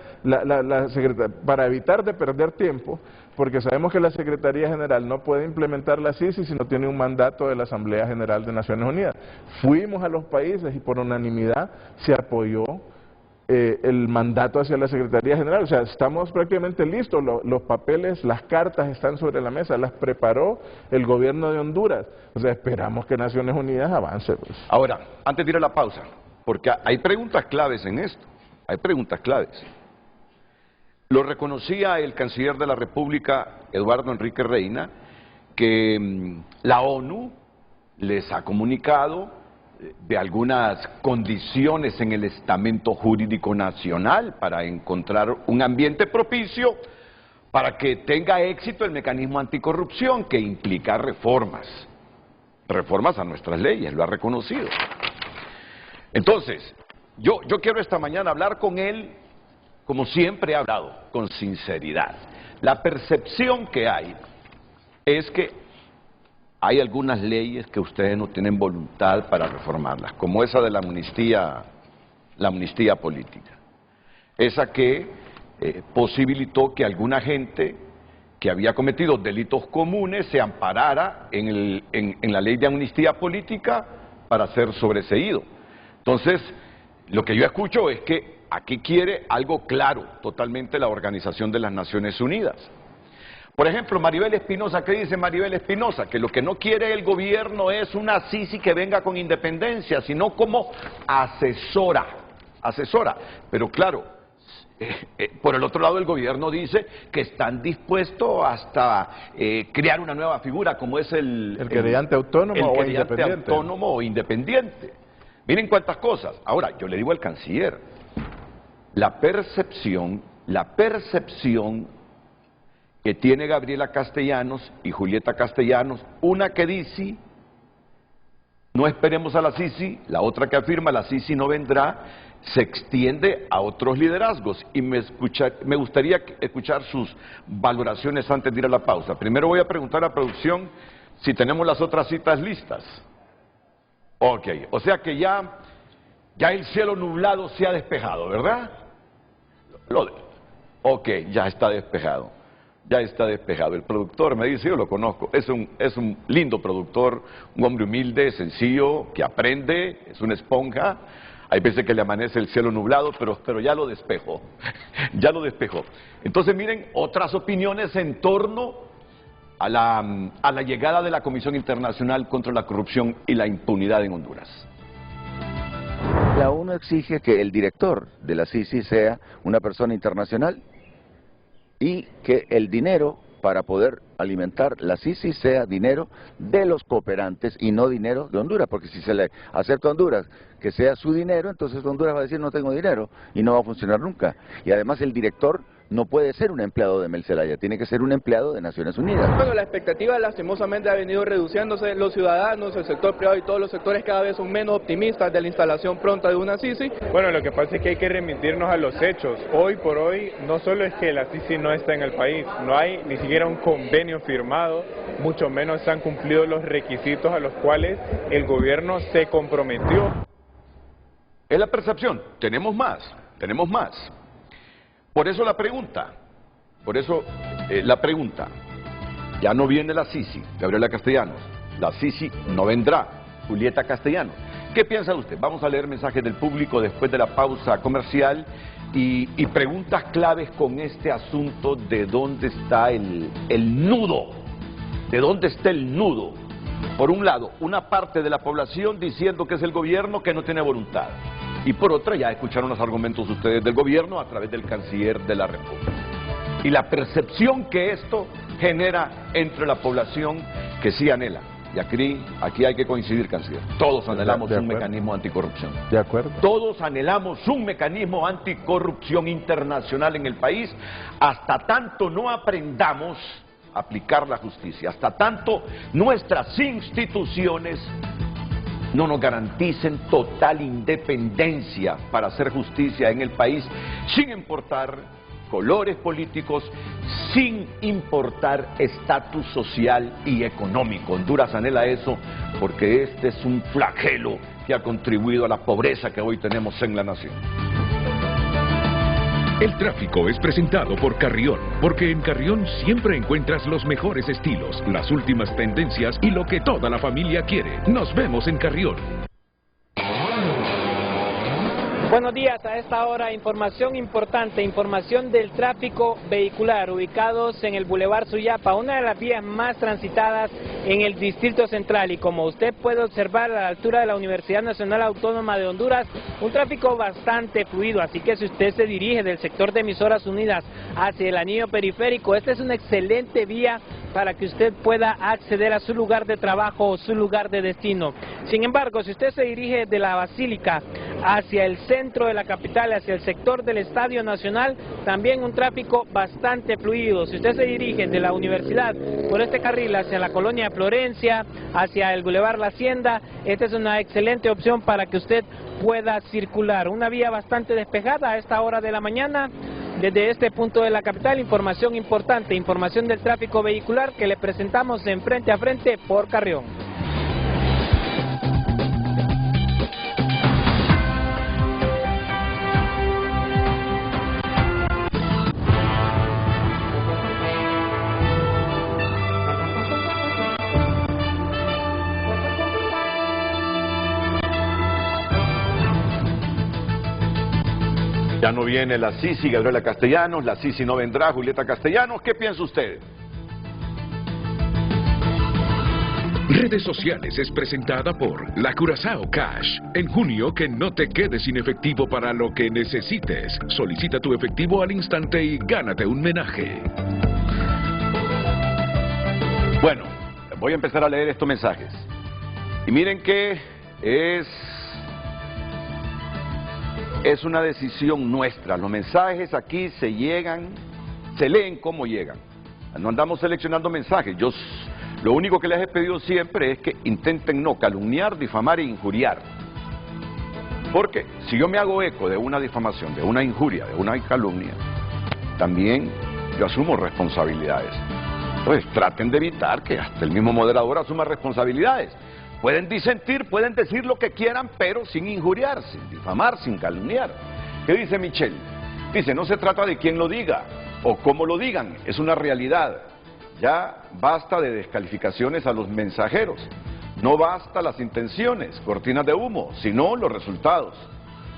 para evitar de perder tiempo, porque sabemos que la Secretaría General no puede implementar la CICI si no tiene un mandato de la Asamblea General de Naciones Unidas. Fuimos a los países y por unanimidad se apoyó el mandato hacia la Secretaría General. O sea, estamos prácticamente listos, los papeles, las cartas están sobre la mesa, las preparó el gobierno de Honduras. O sea, esperamos que Naciones Unidas avance. Pues. Ahora, antes de ir a la pausa, porque hay preguntas claves en esto, hay preguntas claves. Lo reconocía el canciller de la República, Eduardo Enrique Reina, que la ONU les ha comunicado de algunas condiciones en el estamento jurídico nacional para encontrar un ambiente propicio para que tenga éxito el mecanismo anticorrupción, que implica reformas a nuestras leyes, lo ha reconocido. Entonces, yo quiero esta mañana hablar con él, como siempre he hablado, con sinceridad. La percepción que hay es que hay algunas leyes que ustedes no tienen voluntad para reformarlas, como esa de la amnistía política. Esa que posibilitó que alguna gente que había cometido delitos comunes se amparara en la ley de amnistía política para ser sobreseído. Entonces, lo que yo escucho es que aquí quiere algo claro totalmente la Organización de las Naciones Unidas. Por ejemplo, Maribel Espinosa, ¿qué dice Maribel Espinosa? Que lo que no quiere el gobierno es una Sisi que venga con independencia, sino como asesora. Pero claro, por el otro lado el gobierno dice que están dispuestos hasta crear una nueva figura como es el querellante autónomo o independiente. Autónomo o independiente. Miren cuántas cosas. Ahora, yo le digo al canciller, la percepción que tiene Gabriela Castellanos y Julieta Castellanos, una que dice, no esperemos a la Sisi, la otra que afirma, la Sisi no vendrá, se extiende a otros liderazgos y me gustaría escuchar sus valoraciones antes de ir a la pausa. Primero voy a preguntar a producción si tenemos las otras citas listas. Ok, o sea que ya el cielo nublado se ha despejado, ¿verdad? Ok, ya está despejado. El productor me dice, yo lo conozco, es un lindo productor, un hombre humilde, sencillo, que aprende, es una esponja. Hay veces que le amanece el cielo nublado, pero ya lo despejó, Entonces miren, otras opiniones en torno a la llegada de la Comisión Internacional contra la Corrupción y la Impunidad en Honduras. La ONU exige que el director de la Sisi sea una persona internacional y que el dinero para poder alimentar la Sisi sea dinero de los cooperantes y no dinero de Honduras, porque si se le acepta a Honduras que sea su dinero, entonces Honduras va a decir no tengo dinero y no va a funcionar nunca. Y además el director no puede ser un empleado de Mel Zelaya, tiene que ser un empleado de Naciones Unidas. Bueno, la expectativa lastimosamente ha venido reduciéndose. Los ciudadanos, el sector privado y todos los sectores cada vez son menos optimistas de la instalación pronta de una Sisi. Bueno, lo que pasa es que hay que remitirnos a los hechos. Hoy por hoy, no solo es que la Sisi no está en el país, no hay ni siquiera un convenio firmado, mucho menos se han cumplido los requisitos a los cuales el gobierno se comprometió. Es la percepción, tenemos más. Por eso la pregunta, ya no viene la Sisi, Gabriela Castellanos, la Sisi no vendrá, Julieta Castellanos. ¿Qué piensa usted? Vamos a leer mensajes del público después de la pausa comercial y preguntas claves con este asunto de dónde está el nudo, Por un lado, una parte de la población diciendo que es el gobierno que no tiene voluntad. Y por otra, ya escucharon los argumentos ustedes del gobierno a través del canciller de la República. Y la percepción que esto genera entre la población que sí anhela. Y aquí hay que coincidir, canciller. Todos anhelamos un mecanismo anticorrupción. De acuerdo. Todos anhelamos un mecanismo anticorrupción internacional en el país, hasta tanto no aprendamos a aplicar la justicia, hasta tanto nuestras instituciones no nos garanticen total independencia para hacer justicia en el país, sin importar colores políticos, sin importar estatus social y económico. Honduras anhela eso porque este es un flagelo que ha contribuido a la pobreza que hoy tenemos en la nación. El tráfico es presentado por Carrión, porque en Carrión siempre encuentras los mejores estilos, las últimas tendencias y lo que toda la familia quiere. Nos vemos en Carrión. Buenos días, a esta hora información importante, información del tráfico vehicular, ubicados en el Boulevard Suyapa, una de las vías más transitadas en el Distrito Central, y como usted puede observar a la altura de la Universidad Nacional Autónoma de Honduras, un tráfico bastante fluido, así que si usted se dirige del sector de Emisoras Unidas hacia el anillo periférico, esta es una excelente vía para que usted pueda acceder a su lugar de trabajo o su lugar de destino. Sin embargo, si usted se dirige de la Basílica hacia el centro de la capital, hacia el sector del Estadio Nacional, también un tráfico bastante fluido. Si usted se dirige de la universidad por este carril hacia la colonia Florencia, hacia el Boulevard La Hacienda, esta es una excelente opción para que usted pueda circular. Una vía bastante despejada a esta hora de la mañana. Desde este punto de la capital, información importante, información del tráfico vehicular que le presentamos en Frente a Frente por Carrión. Ya no viene la Sisi, Gabriela Castellanos, la Sisi no vendrá, Julieta Castellanos. ¿Qué piensa usted? Redes Sociales es presentada por La Curazao Cash. En junio, que no te quedes sin efectivo para lo que necesites. Solicita tu efectivo al instante y gánate un menaje. Bueno, voy a empezar a leer estos mensajes. Y miren que es una decisión nuestra. Los mensajes aquí se leen como llegan. No andamos seleccionando mensajes. Lo único que les he pedido siempre es que intenten no calumniar, difamar e injuriar. Porque si yo me hago eco de una difamación, de una injuria, de una calumnia, también yo asumo responsabilidades. Entonces traten de evitar que hasta el mismo moderador asuma responsabilidades. Pueden disentir, pueden decir lo que quieran, pero sin injuriar, sin difamar, sin calumniar. ¿Qué dice Michelle? Dice, no se trata de quién lo diga o cómo lo digan, es una realidad. Ya basta de descalificaciones a los mensajeros. No basta las intenciones, cortinas de humo, sino los resultados.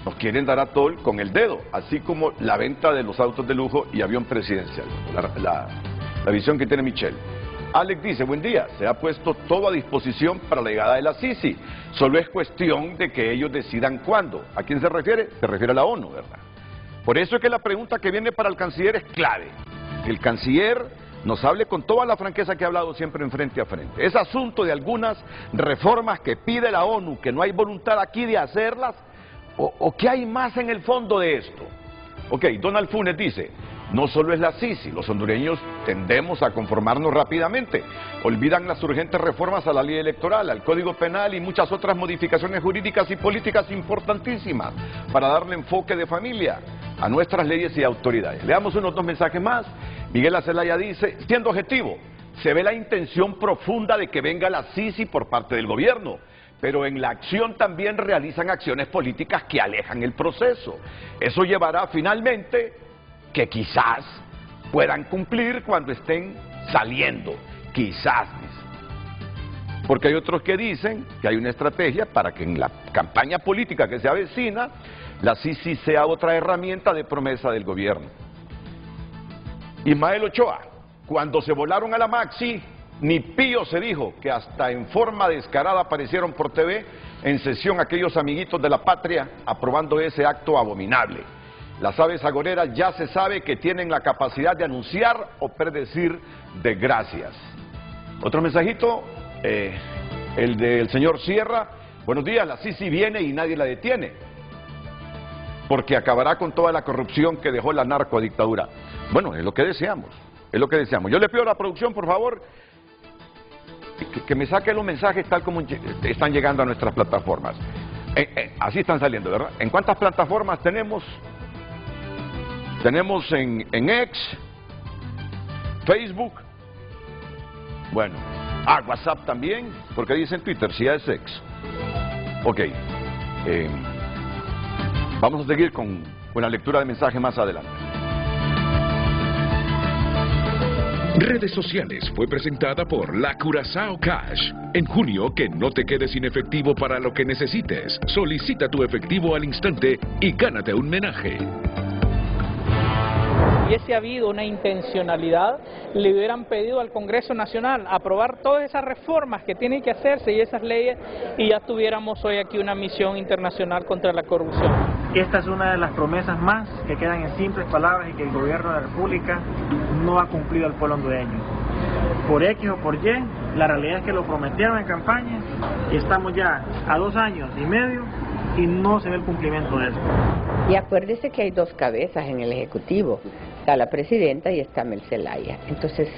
Nos quieren dar a tol con el dedo, así como la venta de los autos de lujo y avión presidencial. La visión que tiene Michelle. Alex dice, buen día, se ha puesto todo a disposición para la llegada de la Sisi. Solo es cuestión de que ellos decidan cuándo. ¿A quién se refiere? Se refiere a la ONU, ¿verdad? Por eso es que la pregunta que viene para el canciller es clave. El canciller nos hable con toda la franqueza que ha hablado siempre en frente a frente. Es asunto de algunas reformas que pide la ONU, que no hay voluntad aquí de hacerlas, o ¿qué hay más en el fondo de esto? Ok, Donald Funes dice, no solo es la Sisi, los hondureños tendemos a conformarnos rápidamente. Olvidan las urgentes reformas a la ley electoral, al Código Penal y muchas otras modificaciones jurídicas y políticas importantísimas para darle enfoque de familia a nuestras leyes y autoridades. Leamos unos 2 mensajes más. Miguel Acelaya dice, siendo objetivo, se ve la intención profunda de que venga la Sisi por parte del gobierno, pero en la acción también realizan acciones políticas que alejan el proceso. Eso llevará finalmente que quizás puedan cumplir cuando estén saliendo, quizás, porque hay otros que dicen que hay una estrategia para que en la campaña política que se avecina, la Sisi sea otra herramienta de promesa del gobierno. Ismael Ochoa, cuando se volaron a la Maxi, ni pío se dijo que hasta en forma descarada aparecieron por TV en sesión aquellos amiguitos de la patria aprobando ese acto abominable. Las aves agoreras ya se sabe que tienen la capacidad de anunciar o predecir desgracias. Otro mensajito, el del señor Sierra. Buenos días, la Sisi viene y nadie la detiene, porque acabará con toda la corrupción que dejó la narcodictadura. Bueno, es lo que deseamos, es lo que deseamos. Yo le pido a la producción, por favor, que me saque los mensajes tal como están llegando a nuestras plataformas. Así están saliendo, ¿verdad? ¿En cuántas plataformas tenemos? Tenemos en X, Facebook, bueno, WhatsApp también, porque dicen Twitter, si ya es X. Ok, vamos a seguir con la lectura de mensajes más adelante. Redes Sociales fue presentada por La Curazao Cash. En junio, que no te quedes sin efectivo para lo que necesites. Solicita tu efectivo al instante y gánate un menaje. Hubiese habido una intencionalidad, le hubieran pedido al Congreso Nacional aprobar todas esas reformas que tienen que hacerse y esas leyes, y ya tuviéramos hoy aquí una misión internacional contra la corrupción. Esta es una de las promesas más que quedan en simples palabras y que el gobierno de la República no ha cumplido al pueblo hondureño. Por X o por Y, la realidad es que lo prometieron en campaña y estamos ya a 2 años y medio y no se ve el cumplimiento de eso. Y acuérdese que hay 2 cabezas en el Ejecutivo, está la presidenta y está Mel Zelaya. Entonces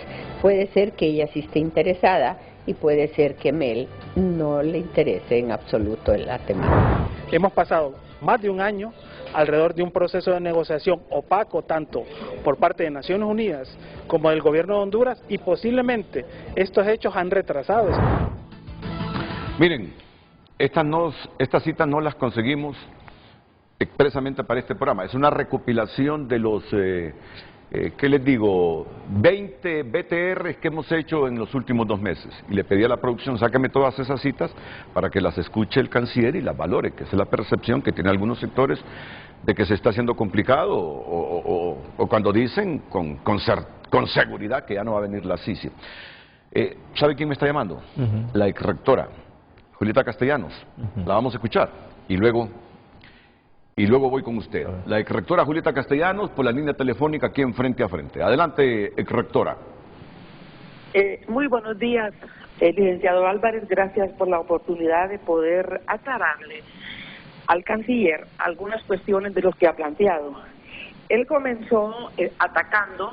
puede ser que ella sí esté interesada y puede ser que Mel no le interese en absoluto la temática. Hemos pasado más de 1 año alrededor de un proceso de negociación opaco tanto por parte de Naciones Unidas como del gobierno de Honduras, y posiblemente estos hechos han retrasado esto. Miren, estas citas no las conseguimos expresamente para este programa. Es una recopilación de los ¿qué les digo? 20 BTRs que hemos hecho en los últimos 2 meses. Y le pedí a la producción, sáqueme todas esas citas para que las escuche el canciller y las valore, que esa es la percepción que tienen algunos sectores de que se está haciendo complicado o cuando dicen con seguridad que ya no va a venir la Sisi. ¿Sabe quién me está llamando? La exrectora, Julieta Castellanos. La vamos a escuchar y luego voy con usted. La exrectora Julieta Castellanos por la línea telefónica aquí en Frente a Frente. Adelante, exrectora. Muy buenos días, licenciado Álvarez. Gracias por la oportunidad de poder aclararle al canciller algunas cuestiones de los que ha planteado. Él comenzó atacando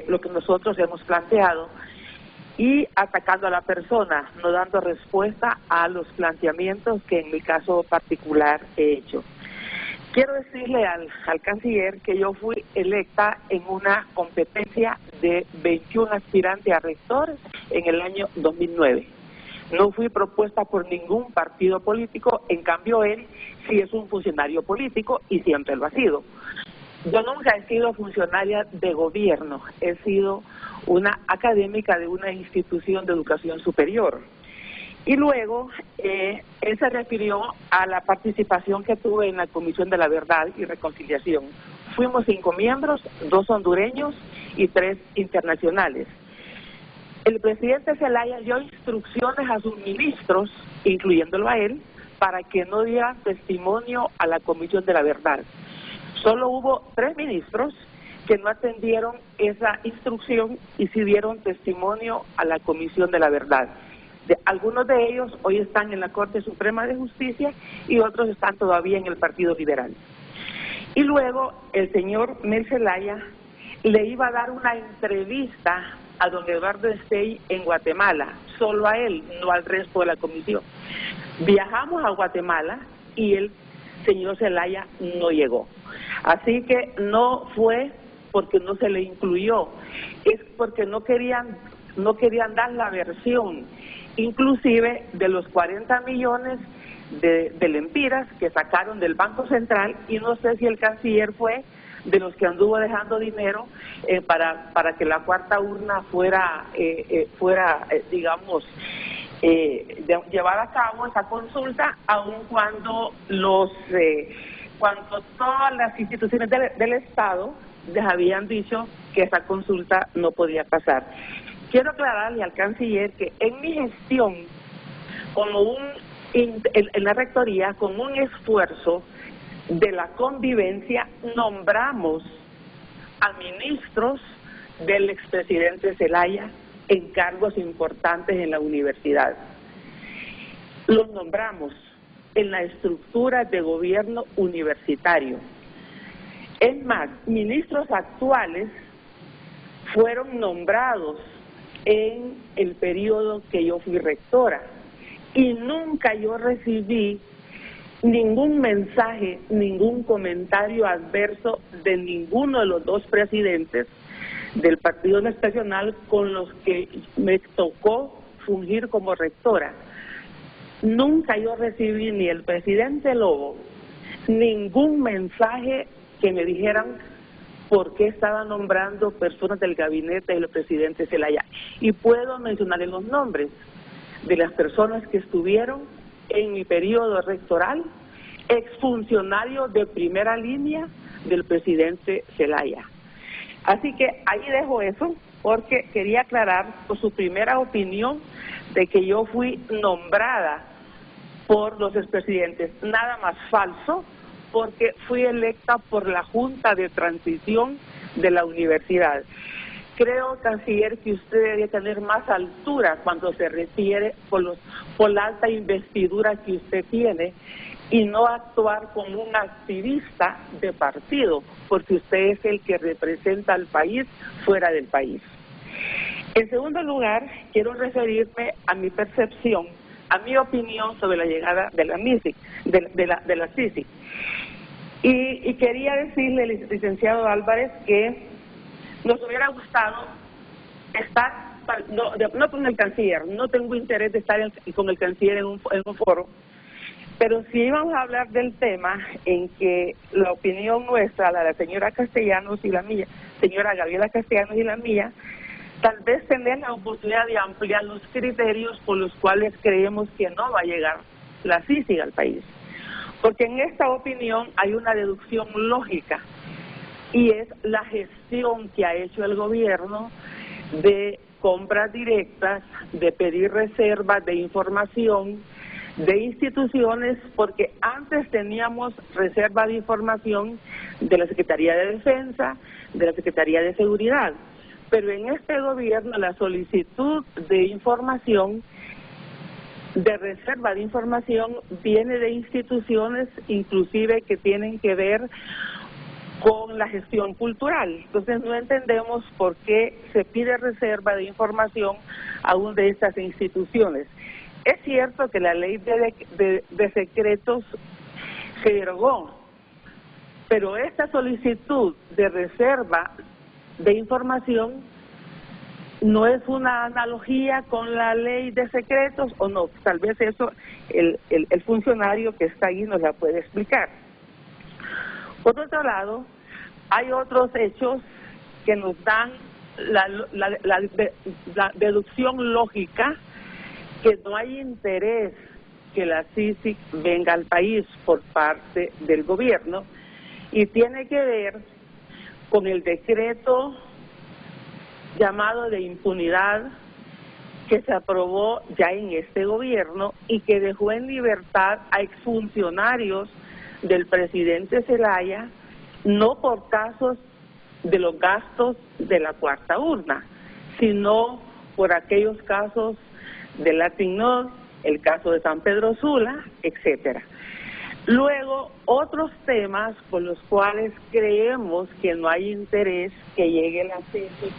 lo que nosotros hemos planteado y atacando a la persona, no dando respuesta a los planteamientos que en mi caso particular he hecho. Quiero decirle al canciller que yo fui electa en una competencia de 21 aspirantes a rectores en el año 2009. No fui propuesta por ningún partido político, en cambio él sí es un funcionario político y siempre lo ha sido. Yo nunca he sido funcionaria de gobierno, he sido una académica de una institución de educación superior. Y luego, él se refirió a la participación que tuve en la Comisión de la Verdad y Reconciliación. Fuimos 5 miembros, 2 hondureños y 3 internacionales. El presidente Zelaya dio instrucciones a sus ministros, incluyéndolo a él, para que no dieran testimonio a la Comisión de la Verdad. Solo hubo 3 ministros que no atendieron esa instrucción y sí dieron testimonio a la Comisión de la Verdad. Algunos de ellos hoy están en la Corte Suprema de Justicia y otros están todavía en el Partido Liberal. Y luego el señor Mel Zelaya le iba a dar una entrevista a don Eduardo Estey en Guatemala, solo a él, no al resto de la comisión. Viajamos a Guatemala y el señor Zelaya no llegó. Así que no fue porque no se le incluyó, es porque no querían dar la versión, inclusive de los 40 millones de lempiras que sacaron del Banco Central, y no sé si el canciller fue de los que anduvo dejando dinero para que la cuarta urna fuera llevar a cabo esa consulta, aun cuando cuando todas las instituciones del Estado les habían dicho que esa consulta no podía pasar. Quiero aclararle al canciller que en mi gestión, en la rectoría, con un esfuerzo de la convivencia, nombramos a ministros del expresidente Zelaya en cargos importantes en la universidad. Los nombramos en la estructura de gobierno universitario. Es más, ministros actuales fueron nombrados en el periodo que yo fui rectora y nunca yo recibí ningún mensaje, ningún comentario adverso de ninguno de los 2 presidentes del Partido Nacional con los que me tocó fungir como rectora. Nunca yo recibí ni el presidente Lobo ningún mensaje que me dijeran por qué estaba nombrando personas del gabinete del presidente Zelaya. Y puedo mencionarles los nombres de las personas que estuvieron en mi periodo rectoral, exfuncionarios de primera línea del presidente Zelaya. Así que ahí dejo eso, porque quería aclarar por su primera opinión de que yo fui nombrada por los expresidentes. Nada más falso, porque fui electa por la Junta de Transición de la universidad. Creo, canciller, que usted debe tener más altura cuando se refiere por la alta investidura que usted tiene y no actuar como un activista de partido, porque usted es el que representa al país fuera del país. En segundo lugar, quiero referirme a mi percepción, a mi opinión sobre la llegada de la Sisi. Y quería decirle, licenciado Álvarez, que nos hubiera gustado estar, no con el canciller, no tengo interés de estar con el canciller en un foro, Pero sí vamos a hablar del tema en que la opinión nuestra, la de la señora Castellanos y la mía, señora Gabriela Castellanos y la mía, tal vez tener la oportunidad de ampliar los criterios por los cuales creemos que no va a llegar la CICIG al país. Porque en esta opinión hay una deducción lógica, y es la gestión que ha hecho el gobierno de compras directas, de pedir reservas de información de instituciones, porque antes teníamos reserva de información de la Secretaría de Defensa, de la Secretaría de Seguridad, pero en este gobierno la solicitud de información, de reserva de información, viene de instituciones inclusive que tienen que ver con la gestión cultural. Entonces no entendemos por qué se pide reserva de información aún de estas instituciones. Es cierto que la ley de secretos se derogó, pero esta solicitud de reserva de información no es una analogía con la ley de secretos, o no, tal vez eso el funcionario que está ahí nos la puede explicar. Por otro lado, hay otros hechos que nos dan la deducción lógica que no hay interés que la CICIG venga al país por parte del gobierno, y tiene que ver con el decreto llamado de impunidad que se aprobó ya en este gobierno y que dejó en libertad a exfuncionarios del presidente Zelaya, no por casos de los gastos de la cuarta urna, sino por aquellos casos de Latinor, el caso de San Pedro Sula, etcétera. Luego, otros temas por los cuales creemos que no hay interés que llegue la CICIG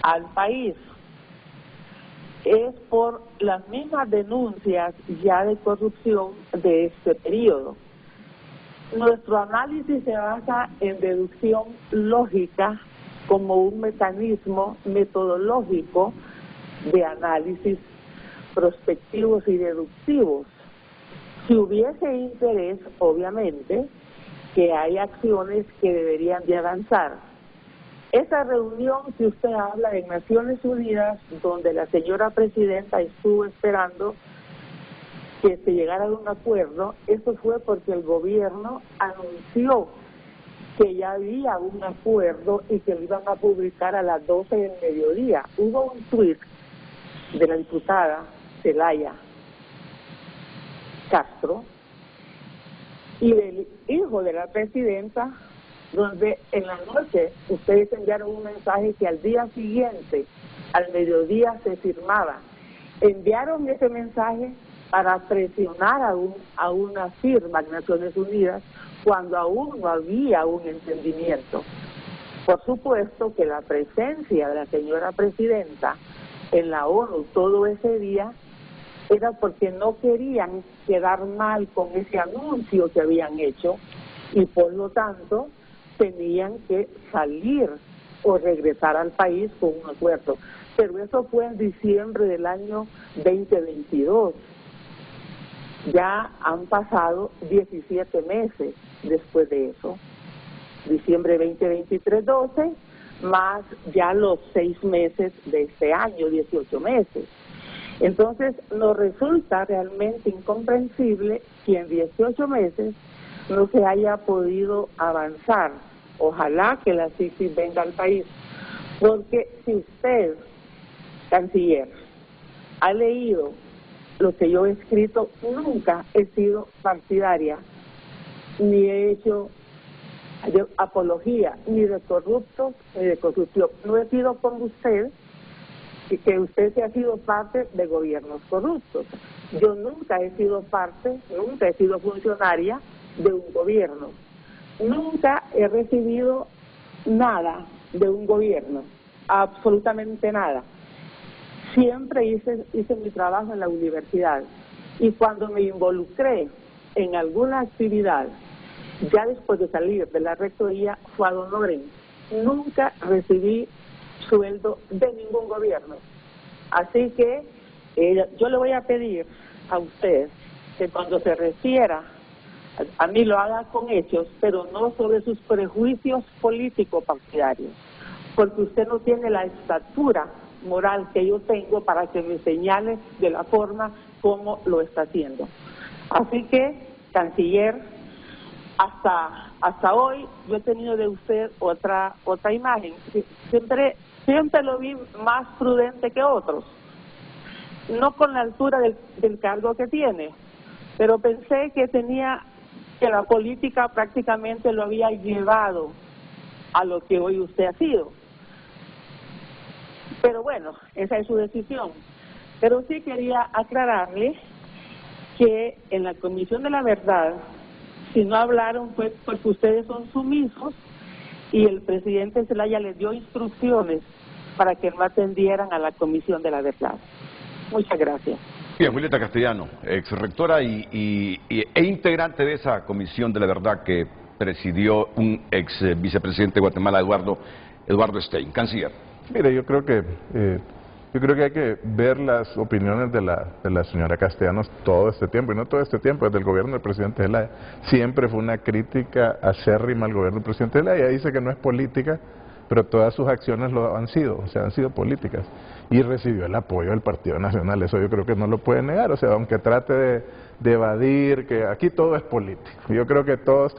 al país es por las mismas denuncias ya de corrupción de este periodo. Nuestro análisis se basa en deducción lógica como un mecanismo metodológico de análisis prospectivos y deductivos. Si hubiese interés, obviamente, que hay acciones que deberían de avanzar. Esa reunión que usted habla en Naciones Unidas, donde la señora presidenta estuvo esperando que se llegara a un acuerdo, eso fue porque el gobierno anunció que ya había un acuerdo y que lo iban a publicar a las 12 del mediodía. Hubo un tuit de la diputada Zelaya Castro y del hijo de la presidenta, donde en la noche ustedes enviaron un mensaje que al día siguiente, al mediodía, se firmaba. Enviaron ese mensaje para presionar a una firma en Naciones Unidas cuando aún no había un entendimiento. Por supuesto que la presencia de la señora presidenta en la ONU todo ese día era porque no querían quedar mal con ese anuncio que habían hecho y por lo tanto tenían que salir o regresar al país con un acuerdo. Pero eso fue en diciembre del año 2022. Ya han pasado 17 meses después de eso. Diciembre 2023, 12, más ya los 6 meses de este año, 18 meses. Entonces, nos resulta realmente incomprensible que en 18 meses no se haya podido avanzar. Ojalá que la CICIG venga al país, porque si usted, canciller, ha leído lo que yo he escrito, nunca he sido partidaria, ni he hecho apología, ni de corruptos, ni de corrupción. No he sido como usted, que usted se ha sido parte de gobiernos corruptos. Yo nunca he sido parte, nunca he sido funcionaria de un gobierno. Nunca he recibido nada de un gobierno, absolutamente nada. Siempre hice mi trabajo en la universidad y cuando me involucré en alguna actividad, ya después de salir de la rectoría, fue ad honorem. Nunca recibí sueldo de ningún gobierno. Así que yo le voy a pedir a usted que cuando se refiera a mí lo haga con hechos, pero no sobre sus prejuicios políticos partidarios, porque usted no tiene la estatura moral que yo tengo para que me señale de la forma como lo está haciendo. Así que, canciller, hasta hoy yo he tenido de usted otra imagen. Siempre lo vi más prudente que otros, no con la altura del cargo que tiene, pero pensé que la política prácticamente lo había llevado a lo que hoy usted ha sido. Pero bueno, esa es su decisión. Pero sí quería aclararle que en la Comisión de la Verdad, si no hablaron fue porque ustedes son sumisos y el presidente Zelaya les dio instrucciones para que no atendieran a la Comisión de la Verdad. Muchas gracias. Bien, Julieta Castellano, ex rectora e integrante de esa Comisión de la Verdad que presidió un ex vicepresidente de Guatemala, Eduardo Stein. Canciller. Mire, yo creo que hay que ver las opiniones de la señora Castellanos todo este tiempo, y no todo este tiempo, desde el gobierno del presidente Zelaya. Siempre fue una crítica acérrima al gobierno del presidente Zelaya. Dice que no es política, pero todas sus acciones lo han sido, o sea, han sido políticas. Y recibió el apoyo del Partido Nacional, eso yo creo que no lo puede negar, o sea, aunque trate de evadir, que aquí todo es político. Yo creo que todos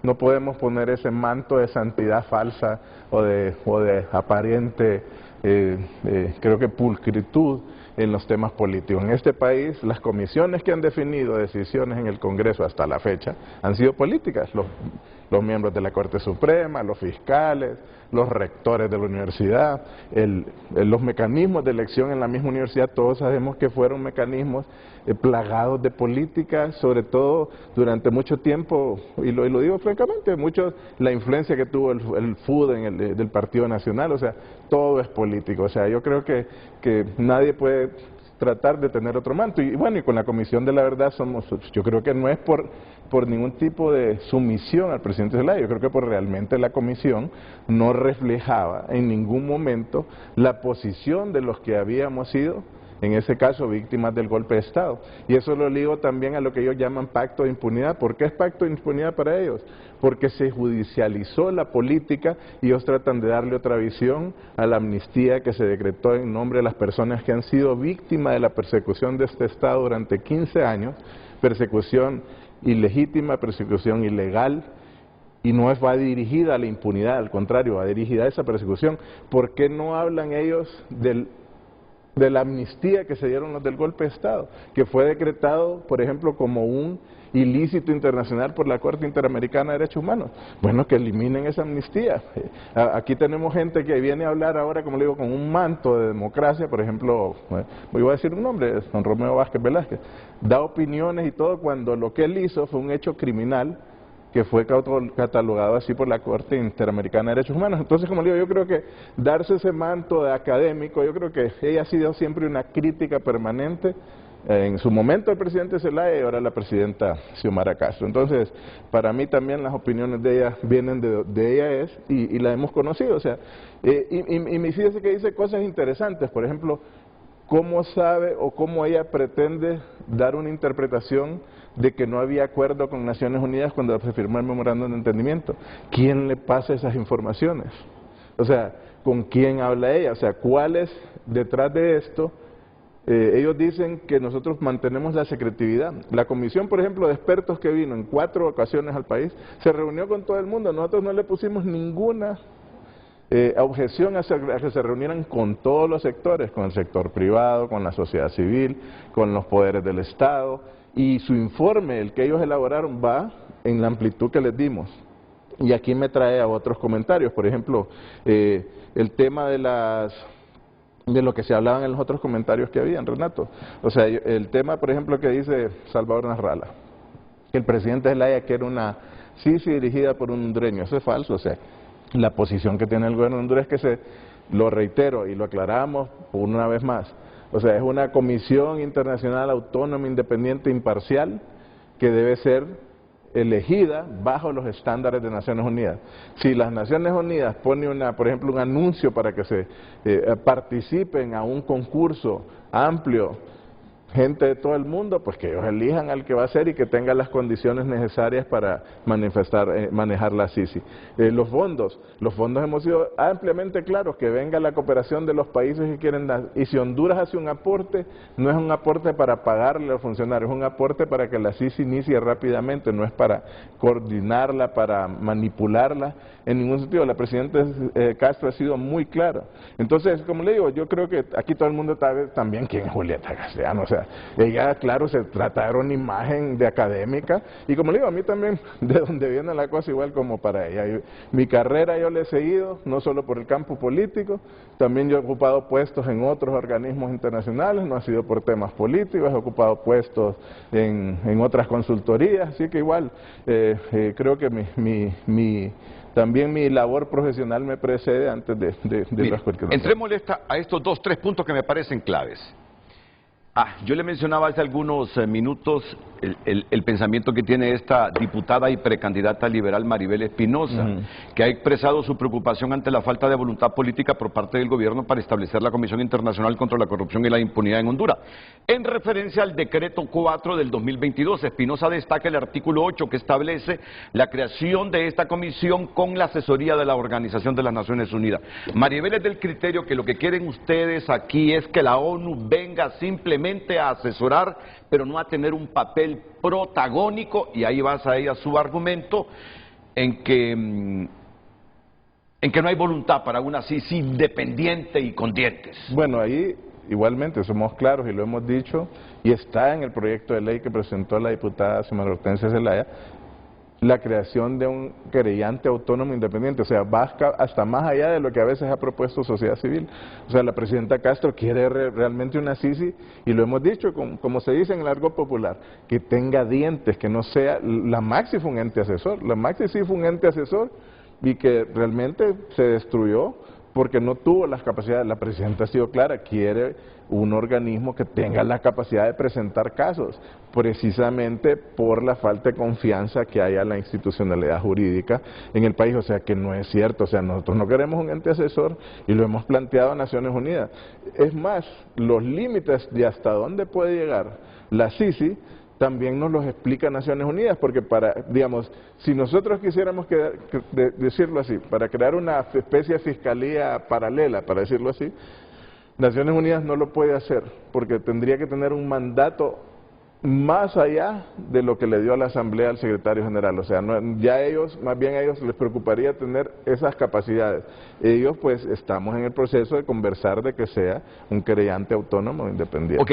no podemos poner ese manto de santidad falsa o de aparente, creo que pulcritud en los temas políticos. En este país, las comisiones que han definido decisiones en el Congreso hasta la fecha han sido políticas. Los miembros de la Corte Suprema, los fiscales, los rectores de la universidad, los mecanismos de elección en la misma universidad, todos sabemos que fueron mecanismos plagados de política, sobre todo durante mucho tiempo, y lo digo francamente, la influencia que tuvo el FUD del Partido Nacional, o sea, todo es político. O sea, yo creo que nadie puede tratar de tener otro manto. Y bueno, y con la Comisión de la Verdad yo creo que no es por ningún tipo de sumisión al presidente Zelaya, yo creo que realmente la comisión no reflejaba en ningún momento la posición de los que habíamos sido, en ese caso, víctimas del golpe de Estado. Y eso lo ligo también a lo que ellos llaman pacto de impunidad. ¿Por qué es pacto de impunidad para ellos? Porque se judicializó la política y ellos tratan de darle otra visión a la amnistía que se decretó en nombre de las personas que han sido víctimas de la persecución de este Estado durante 15 años, persecución ilegítima, persecución ilegal, y no va dirigida a la impunidad, al contrario, va dirigida a esa persecución. ¿Por qué no hablan ellos de la amnistía que se dieron los del golpe de Estado, que fue decretado, por ejemplo, como un ilícito internacional por la Corte Interamericana de Derechos Humanos? Bueno, que eliminen esa amnistía. Aquí tenemos gente que viene a hablar ahora, como le digo, con un manto de democracia, por ejemplo, voy a decir un nombre, don Romeo Vázquez Velázquez, da opiniones y todo cuando lo que él hizo fue un hecho criminal que fue catalogado así por la Corte Interamericana de Derechos Humanos. Entonces, como le digo, yo creo que darse ese manto de académico, yo creo que ella ha sido siempre una crítica permanente, en su momento el presidente Zelaya y ahora la presidenta Xiomara Castro. Entonces, para mí también las opiniones de ella vienen de ella y la hemos conocido, o sea, y me fíjese que dice cosas interesantes, por ejemplo, cómo sabe o cómo ella pretende dar una interpretación de que no había acuerdo con Naciones Unidas cuando se firmó el memorándum de entendimiento. ¿Quién le pasa esas informaciones? O sea, ¿con quién habla ella? O sea, ¿cuál es detrás de esto? Ellos dicen que nosotros mantenemos la secretividad. La comisión, por ejemplo, de expertos que vino en 4 ocasiones al país, se reunió con todo el mundo. Nosotros no le pusimos ninguna objeción a que se reunieran con todos los sectores, con el sector privado, con la sociedad civil, con los poderes del Estado, y su informe, el que ellos elaboraron, va en la amplitud que les dimos. Y aquí me trae a otros comentarios, por ejemplo, el tema de lo que se hablaban en los otros comentarios que habían, Renato. O sea, el tema, por ejemplo, que dice Salvador Nasralla, que el presidente Zelaya quiere una CICI dirigida por un hondureño. Eso es falso, o sea, la posición que tiene el gobierno de Honduras es que lo reitero y lo aclaramos una vez más, o sea, es una comisión internacional autónoma, independiente, imparcial, que debe ser elegida bajo los estándares de Naciones Unidas. Si las Naciones Unidas ponen por ejemplo, un anuncio para que se participen a un concurso amplio gente de todo el mundo, pues que ellos elijan al que va a ser y que tenga las condiciones necesarias para manejar la Sisi. Los fondos hemos sido ampliamente claros, que venga la cooperación de los países que quieren dar, y si Honduras hace un aporte, no es un aporte para pagarle a los funcionarios, es un aporte para que la Sisi inicie rápidamente, no es para coordinarla, para manipularla, en ningún sentido. La presidenta Castro ha sido muy clara. Entonces, como le digo, yo creo que aquí todo el mundo sabe también quién es Julieta Castellano, o sea, ella, claro, se trata de una imagen de académica, y como le digo, a mí también, de donde viene la cosa, igual como para ella. Mi carrera yo la he seguido, no solo por el campo político, también yo he ocupado puestos en otros organismos internacionales, no ha sido por temas políticos, he ocupado puestos en otras consultorías, así que igual, creo que también mi labor profesional me precede antes de las cuestiones. Entrémosle a estos 3 puntos que me parecen claves. Yo le mencionaba hace algunos minutos el pensamiento que tiene esta diputada y precandidata liberal Maribel Espinosa, que ha expresado su preocupación ante la falta de voluntad política por parte del gobierno para establecer la Comisión Internacional contra la Corrupción y la Impunidad en Honduras. En referencia al decreto 4 del 2022, Espinosa destaca el artículo 8 que establece la creación de esta comisión con la asesoría de la Organización de las Naciones Unidas. Maribel es del criterio que lo que quieren ustedes aquí es que la ONU venga simplemente a asesorar, pero no a tener un papel protagónico, y ahí basa ella su argumento en que no hay voluntad para una CICI independiente y con dientes. Bueno, ahí igualmente somos claros y lo hemos dicho, y está en el proyecto de ley que presentó la diputada Xiomara Hortensia Zelaya, la creación de un querellante autónomo independiente, o sea, va hasta más allá de lo que a veces ha propuesto sociedad civil. O sea, la presidenta Castro quiere realmente una CICI, y lo hemos dicho, como se dice en el argot popular, que tenga dientes, que no sea, la Maxi fue un ente asesor, la Maxi sí fue un ente asesor, y que realmente se destruyó porque no tuvo las capacidades. La presidenta ha sido clara, quiere un organismo que tenga la capacidad de presentar casos, precisamente por la falta de confianza que hay a la institucionalidad jurídica en el país. O sea, que no es cierto, o sea, nosotros no queremos un ente asesor, y lo hemos planteado a Naciones Unidas. Es más, los límites de hasta dónde puede llegar la CICI también nos los explica Naciones Unidas, porque digamos, si nosotros quisiéramos decirlo así, para crear una especie de fiscalía paralela, para decirlo así, Naciones Unidas no lo puede hacer, porque tendría que tener un mandato más allá de lo que le dio a la Asamblea al secretario general. O sea, más bien a ellos les preocuparía tener esas capacidades. Ellos, pues, estamos en el proceso de conversar de que sea un querellante autónomo independiente. Ok,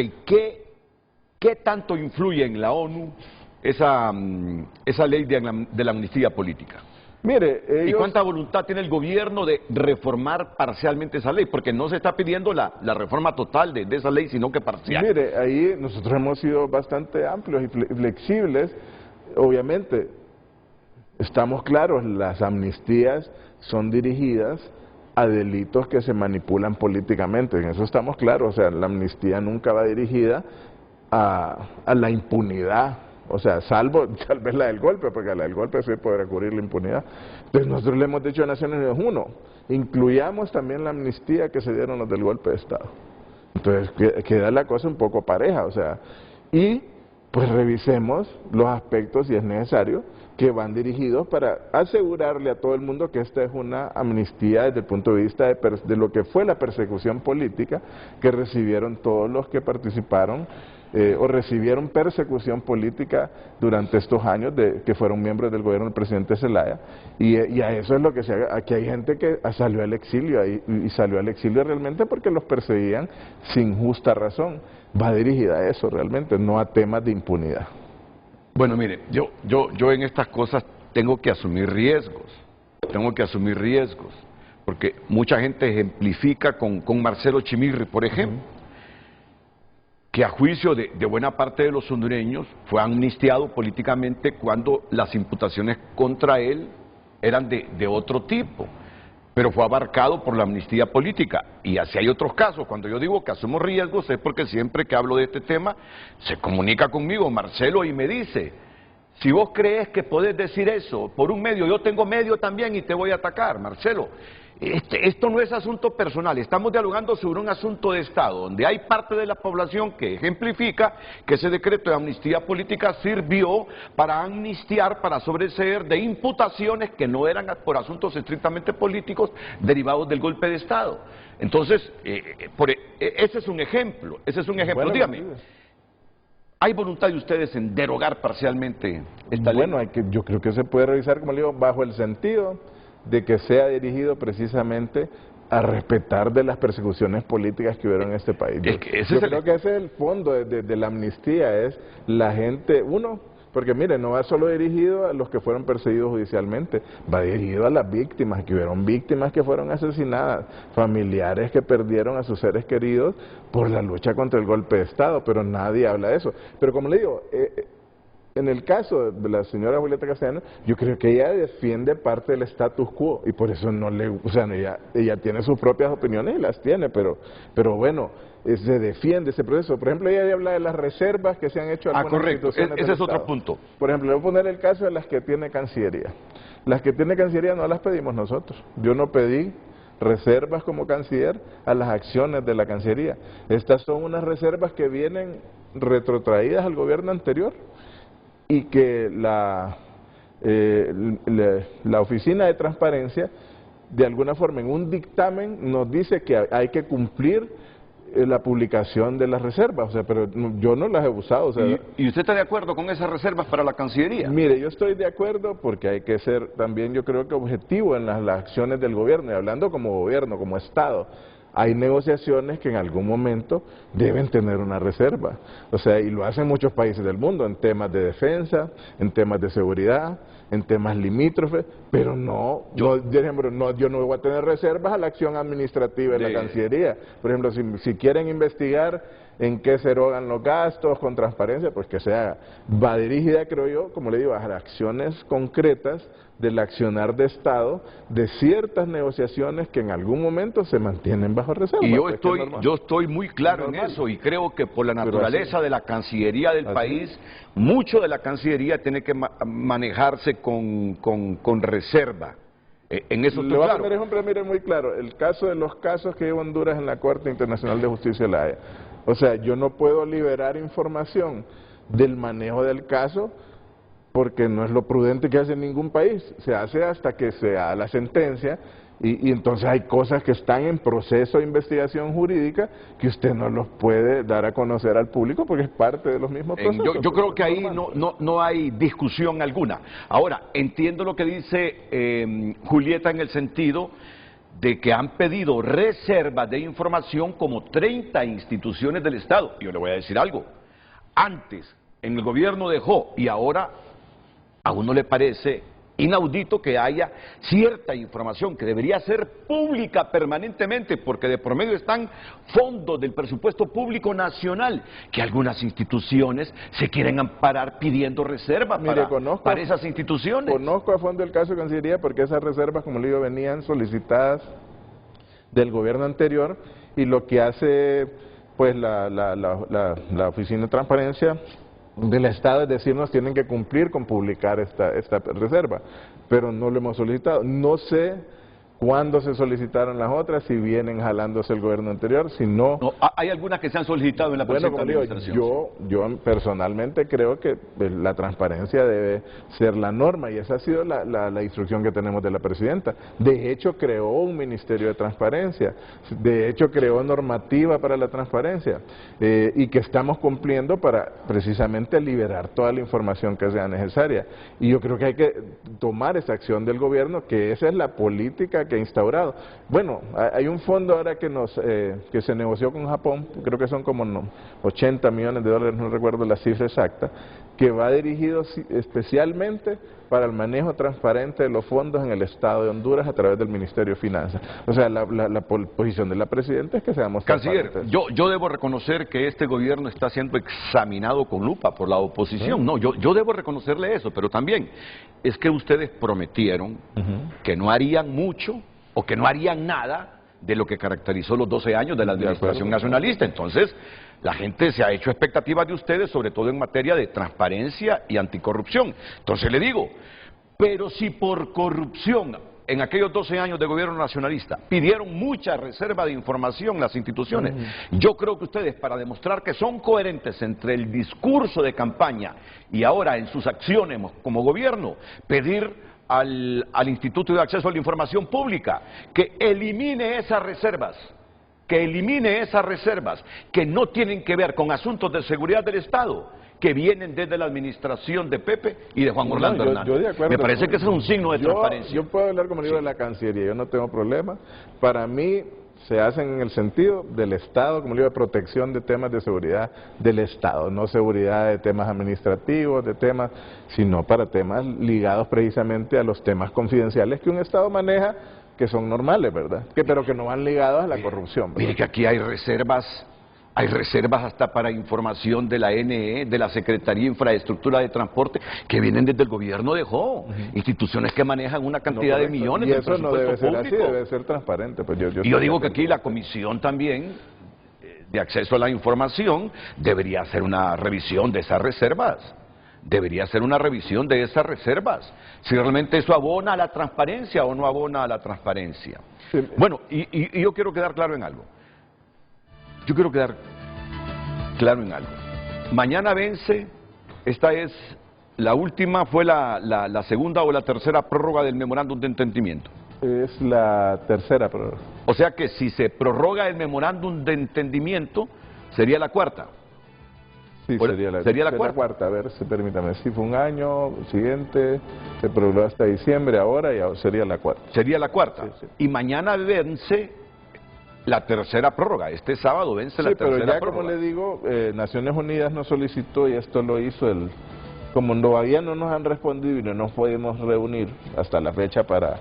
¿Qué tanto influye en la ONU esa ley de la amnistía política? Mire, ¿Y cuánta voluntad tiene el gobierno de reformar parcialmente esa ley? Porque no se está pidiendo la reforma total de esa ley, sino que parcial. Mire, ahí nosotros hemos sido bastante amplios y flexibles. Obviamente, estamos claros, las amnistías son dirigidas a delitos que se manipulan políticamente, en eso estamos claros. O sea, la amnistía nunca va dirigida a la impunidad, o sea, salvo tal vez la del golpe, porque a la del golpe sí puede recurrir la impunidad. Entonces nosotros le hemos dicho a Naciones Unidas, incluyamos también la amnistía que se dieron los del golpe de Estado. Entonces queda la cosa un poco pareja, o sea, y pues revisemos los aspectos, si es necesario, que van dirigidos para asegurarle a todo el mundo que esta es una amnistía desde el punto de vista de lo que fue la persecución política que recibieron todos los que participaron o recibieron persecución política durante estos años que fueron miembros del gobierno del presidente Zelaya, y a eso es lo que se haga. Aquí hay gente que salió al exilio, y salió al exilio realmente porque los perseguían sin justa razón. Va dirigida a eso realmente, no a temas de impunidad. Bueno, mire, yo en estas cosas tengo que asumir riesgos, porque mucha gente ejemplifica con Marcelo Chimirri, por ejemplo, que a juicio de buena parte de los hondureños fue amnistiado políticamente cuando las imputaciones contra él eran de otro tipo, pero fue abarcado por la amnistía política. Y así hay otros casos. Cuando yo digo que asumo riesgos es porque siempre que hablo de este tema se comunica conmigo Marcelo y me dice: si vos crees que podés decir eso por un medio, yo tengo medio también y te voy a atacar, Marcelo. Esto no es asunto personal, estamos dialogando sobre un asunto de Estado, donde hay parte de la población que ejemplifica que ese decreto de amnistía política sirvió para amnistiar, para sobreseer de imputaciones que no eran por asuntos estrictamente políticos derivados del golpe de Estado. Entonces, ese es un ejemplo, Bueno, dígame, ¿hay voluntad de ustedes en derogar parcialmente esta ley? Bueno, yo creo que se puede revisar, como le digo, bajo el sentido de que sea dirigido precisamente a respetar de las persecuciones políticas que hubieron en este país. Yo creo que ese es el fondo de la amnistía, es la gente, porque mire, no va solo dirigido a los que fueron perseguidos judicialmente, va dirigido a las víctimas, que hubieron víctimas que fueron asesinadas, familiares que perdieron a sus seres queridos por la lucha contra el golpe de Estado, pero nadie habla de eso. Pero como le digo, en el caso de la señora Julieta Castellanos, yo creo que ella defiende parte del status quo y por eso ella tiene sus propias opiniones y las tiene, pero bueno, se defiende ese proceso. Por ejemplo, ella habla de las reservas que se han hecho a algunas instituciones ese es otro punto. Por ejemplo, le voy a poner el caso de las que tiene Cancillería. Las que tiene Cancillería no las pedimos nosotros. Yo no pedí reservas como canciller a las acciones de la Cancillería. Estas son unas reservas que vienen retrotraídas al gobierno anterior y que la Oficina de Transparencia, de alguna forma, en un dictamen nos dice que hay que cumplir la publicación de las reservas, pero yo no las he usado. ¿Y usted está de acuerdo con esas reservas para la Cancillería? Mire, yo estoy de acuerdo porque hay que ser también, yo creo que objetivo en las acciones del gobierno, y hablando como gobierno, como Estado. Hay negociaciones que en algún momento deben tener una reserva, y lo hacen muchos países del mundo, en temas de defensa, en temas de seguridad, en temas limítrofes, pero yo no voy a tener reservas a la acción administrativa de la Cancillería. Por ejemplo, si quieren investigar en qué se erogan los gastos con transparencia, pues que se haga. Va dirigida, creo yo, como le digo, a acciones concretas del accionar de Estado, de ciertas negociaciones que en algún momento se mantienen bajo reserva. Y yo estoy muy claro en eso, y creo que por la naturaleza de la Cancillería del país, mucho de la Cancillería tiene que manejarse con reserva. En eso le voy a poner ejemplo, mire, muy claro, el caso de los casos que lleva Honduras en la Corte Internacional de Justicia de la Haya. Yo no puedo liberar información del manejo del caso porque no es lo prudente que hace ningún país. Se hace hasta que se da la sentencia y entonces hay cosas que están en proceso de investigación jurídica que usted no los puede dar a conocer al público porque es parte de los mismos procesos. Yo creo que ahí no hay discusión alguna. Ahora, entiendo lo que dice Julieta en el sentido de que han pedido reservas de información como 30 instituciones del Estado. Yo le voy a decir algo. Antes, en el gobierno de Jo, y ahora a uno le parece inaudito que haya cierta información que debería ser pública permanentemente, porque de por medio están fondos del presupuesto público nacional, que algunas instituciones se quieren amparar pidiendo reservas para esas instituciones. Conozco a fondo el caso de Cancillería porque esas reservas, como le digo, venían solicitadas del gobierno anterior, y lo que hace pues la Oficina de Transparencia del Estado es decirnos tienen que cumplir con publicar esta reserva, pero no lo hemos solicitado. No sé cuándo se solicitaron las otras, si vienen jalándose el gobierno anterior, si no... ¿Hay algunas que se han solicitado en la presente administración? Yo personalmente creo que la transparencia debe ser la norma, y esa ha sido la instrucción que tenemos de la presidenta. De hecho, creó un Ministerio de Transparencia, de hecho, creó normativa para la transparencia, y que estamos cumpliendo para precisamente liberar toda la información que sea necesaria. Y yo creo que hay que tomar esa acción del gobierno, que esa es la política que ha instaurado. Bueno, hay un fondo ahora que se negoció con Japón, creo que son como 80 millones de dólares, no recuerdo la cifra exacta, que va dirigido especialmente para el manejo transparente de los fondos en el Estado de Honduras a través del Ministerio de Finanzas. La posición de la presidenta es que seamos Canciller, yo debo reconocer que este gobierno está siendo examinado con lupa por la oposición. No, yo debo reconocerle eso, pero también es que ustedes prometieron que no harían mucho o que no harían nada de lo que caracterizó los 12 años de la administración nacionalista. Entonces, la gente se ha hecho expectativas de ustedes, sobre todo en materia de transparencia y anticorrupción. Entonces le digo, pero si por corrupción en aquellos 12 años de gobierno nacionalista, pidieron mucha reserva de información las instituciones. Yo creo que ustedes, para demostrar que son coherentes entre el discurso de campaña y ahora en sus acciones como gobierno, pedir al Instituto de Acceso a la Información Pública que elimine esas reservas, que no tienen que ver con asuntos de seguridad del Estado, que vienen desde la administración de Pepe y de Juan Orlando Hernández. Yo de acuerdo, me parece que ese es un signo de transparencia. Yo puedo hablar como libro de la Cancillería, yo no tengo problema. Para mí se hacen en el sentido del Estado, como libro de protección de temas de seguridad del Estado, no seguridad de temas administrativos, sino para temas ligados precisamente a los temas confidenciales que un Estado maneja, que son normales, ¿verdad? Pero que no van ligados a la corrupción, ¿verdad? Mire que aquí hay reservas hasta para información de la NE, de la Secretaría de Infraestructura de Transporte, que vienen desde el gobierno de Jo, instituciones que manejan una cantidad de millones de presupuesto público. Y eso no debe ser así, debe ser transparente. Pues yo digo que aquí la Comisión también de Acceso a la Información debería hacer una revisión de esas reservas. Si realmente eso abona a la transparencia o no abona a la transparencia. Sí. Bueno, y yo quiero quedar claro en algo. Mañana vence, esta es la última, fue la segunda o la tercera prórroga del memorándum de entendimiento. Es la tercera prórroga. O sea que si se prorroga el memorándum de entendimiento, sería la cuarta. Sí, sería la cuarta. A ver, permítame, si fue un año, siguiente, se prorrogó hasta diciembre, ahora ya sería la cuarta. Sería la cuarta. Sí. Y mañana vence la tercera prórroga, este sábado vence la tercera prórroga. Sí, pero ya como le digo, Naciones Unidas nos solicitó y esto lo hizo como todavía no nos han respondido y no nos podemos reunir hasta la fecha para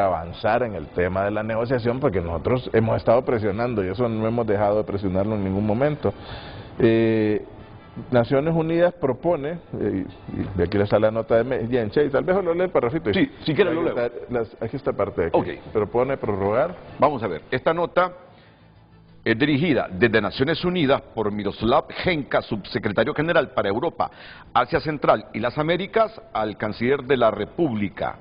avanzar en el tema de la negociación, porque nosotros hemos estado presionando y eso no hemos dejado de presionarlo en ningún momento. Naciones Unidas propone, y aquí está la nota de Yenche, y tal vez lo lee el parrafito. Sí, si quiere lo leo. Aquí está parte de aquí. Okay. Propone prorrogar. Vamos a ver, esta nota es dirigida desde Naciones Unidas por Miroslav Henka, subsecretario general para Europa, Asia Central y las Américas, al canciller de la República.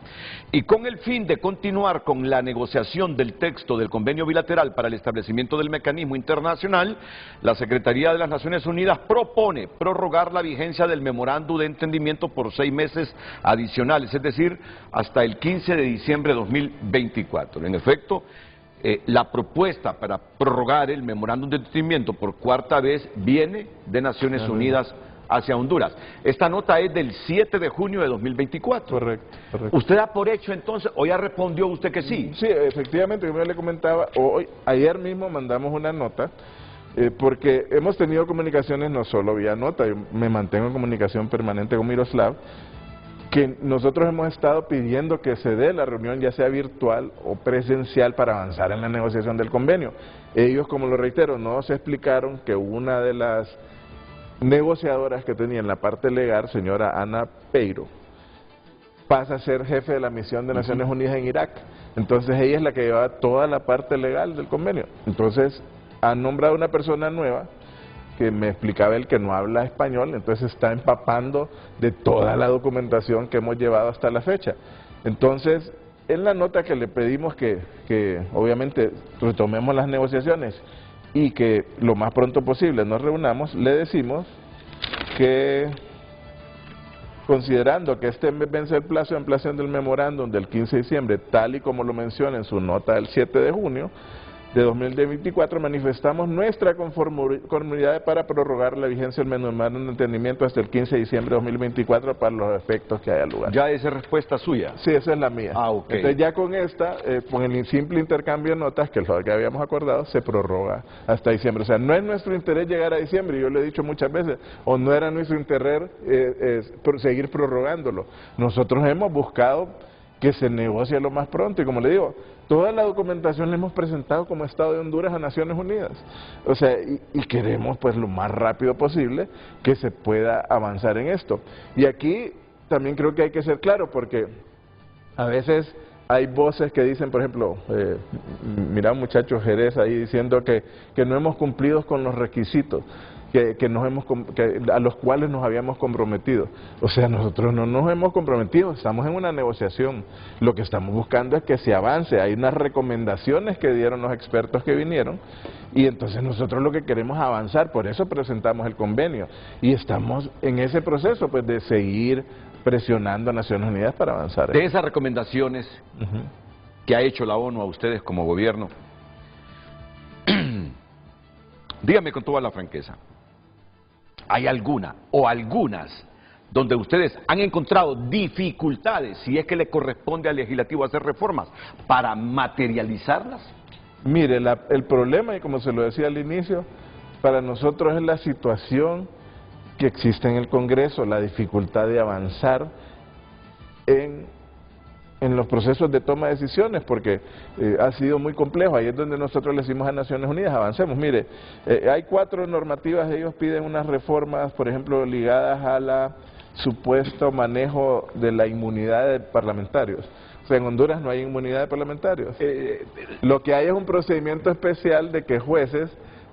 Y con el fin de continuar con la negociación del texto del convenio bilateral para el establecimiento del mecanismo internacional, la Secretaría de las Naciones Unidas propone prorrogar la vigencia del memorándum de entendimiento por 6 meses adicionales, es decir, hasta el 15 de diciembre de 2024. En efecto, la propuesta para prorrogar el memorándum de entendimiento por cuarta vez viene de Naciones Unidas hacia Honduras. Esta nota es del 7 de junio de 2024. Correcto. ¿Usted da por hecho entonces, o ya respondió usted que sí? Sí, efectivamente, como yo le comentaba, ayer mismo mandamos una nota, porque hemos tenido comunicaciones no solo vía nota, yo me mantengo en comunicación permanente con Miroslav, que nosotros hemos estado pidiendo que se dé la reunión, ya sea virtual o presencial, para avanzar en la negociación del convenio. Ellos, como lo reitero, nos explicaron que una de las negociadoras que tenía en la parte legal, señora Ana Peiro, pasa a ser jefe de la misión de Naciones Unidas en Irak. Entonces ella es la que lleva toda la parte legal del convenio. Entonces han nombrado una persona nueva, que me explicaba él que no habla español, entonces está empapando de toda la documentación que hemos llevado hasta la fecha. Entonces, en la nota que le pedimos que obviamente retomemos las negociaciones y que lo más pronto posible nos reunamos, le decimos que, considerando que este mes vence el plazo de ampliación del memorándum del 15 de diciembre, tal y como lo menciona en su nota del 7 de junio, de 2024, manifestamos nuestra conformidad para prorrogar la vigencia del memorándum de entendimiento hasta el 15 de diciembre de 2024 para los efectos que haya lugar. ¿Ya esa es respuesta suya? Sí, esa es la mía. Ok. Entonces ya con esta, con el simple intercambio de notas, que es lo que habíamos acordado, se prorroga hasta diciembre. O sea, no es nuestro interés llegar a diciembre, yo lo he dicho muchas veces, o no era nuestro interés seguir prorrogándolo. Nosotros hemos buscado que se negocie lo más pronto, y como le digo, toda la documentación la hemos presentado como Estado de Honduras a Naciones Unidas. O sea, y queremos pues lo más rápido posible que se pueda avanzar en esto. Y aquí también creo que hay que ser claro, porque a veces hay voces que dicen, por ejemplo, mira un muchacho Jerez ahí diciendo que no hemos cumplido con los requisitos. a los cuales nos habíamos comprometido. O sea, nosotros no nos hemos comprometido, estamos en una negociación. Lo que estamos buscando es que se avance. Hay unas recomendaciones que dieron los expertos que vinieron y entonces nosotros lo que queremos es avanzar, por eso presentamos el convenio y estamos en ese proceso pues de seguir presionando a Naciones Unidas para avanzar. De esas recomendaciones que ha hecho la ONU a ustedes como gobierno, dígame con toda la franqueza, ¿hay alguna o algunas donde ustedes han encontrado dificultades, si es que le corresponde al legislativo hacer reformas, para materializarlas? Mire, el problema, y como se lo decía al inicio, para nosotros es la situación que existe en el Congreso, la dificultad de avanzar en los procesos de toma de decisiones, porque ha sido muy complejo. Ahí es donde nosotros le decimos a Naciones Unidas, avancemos. Mire, hay 4 normativas, ellos piden unas reformas, por ejemplo, ligadas a la supuesto manejo de la inmunidad de parlamentarios. O sea, en Honduras no hay inmunidad de parlamentarios. Lo que hay es un procedimiento especial de que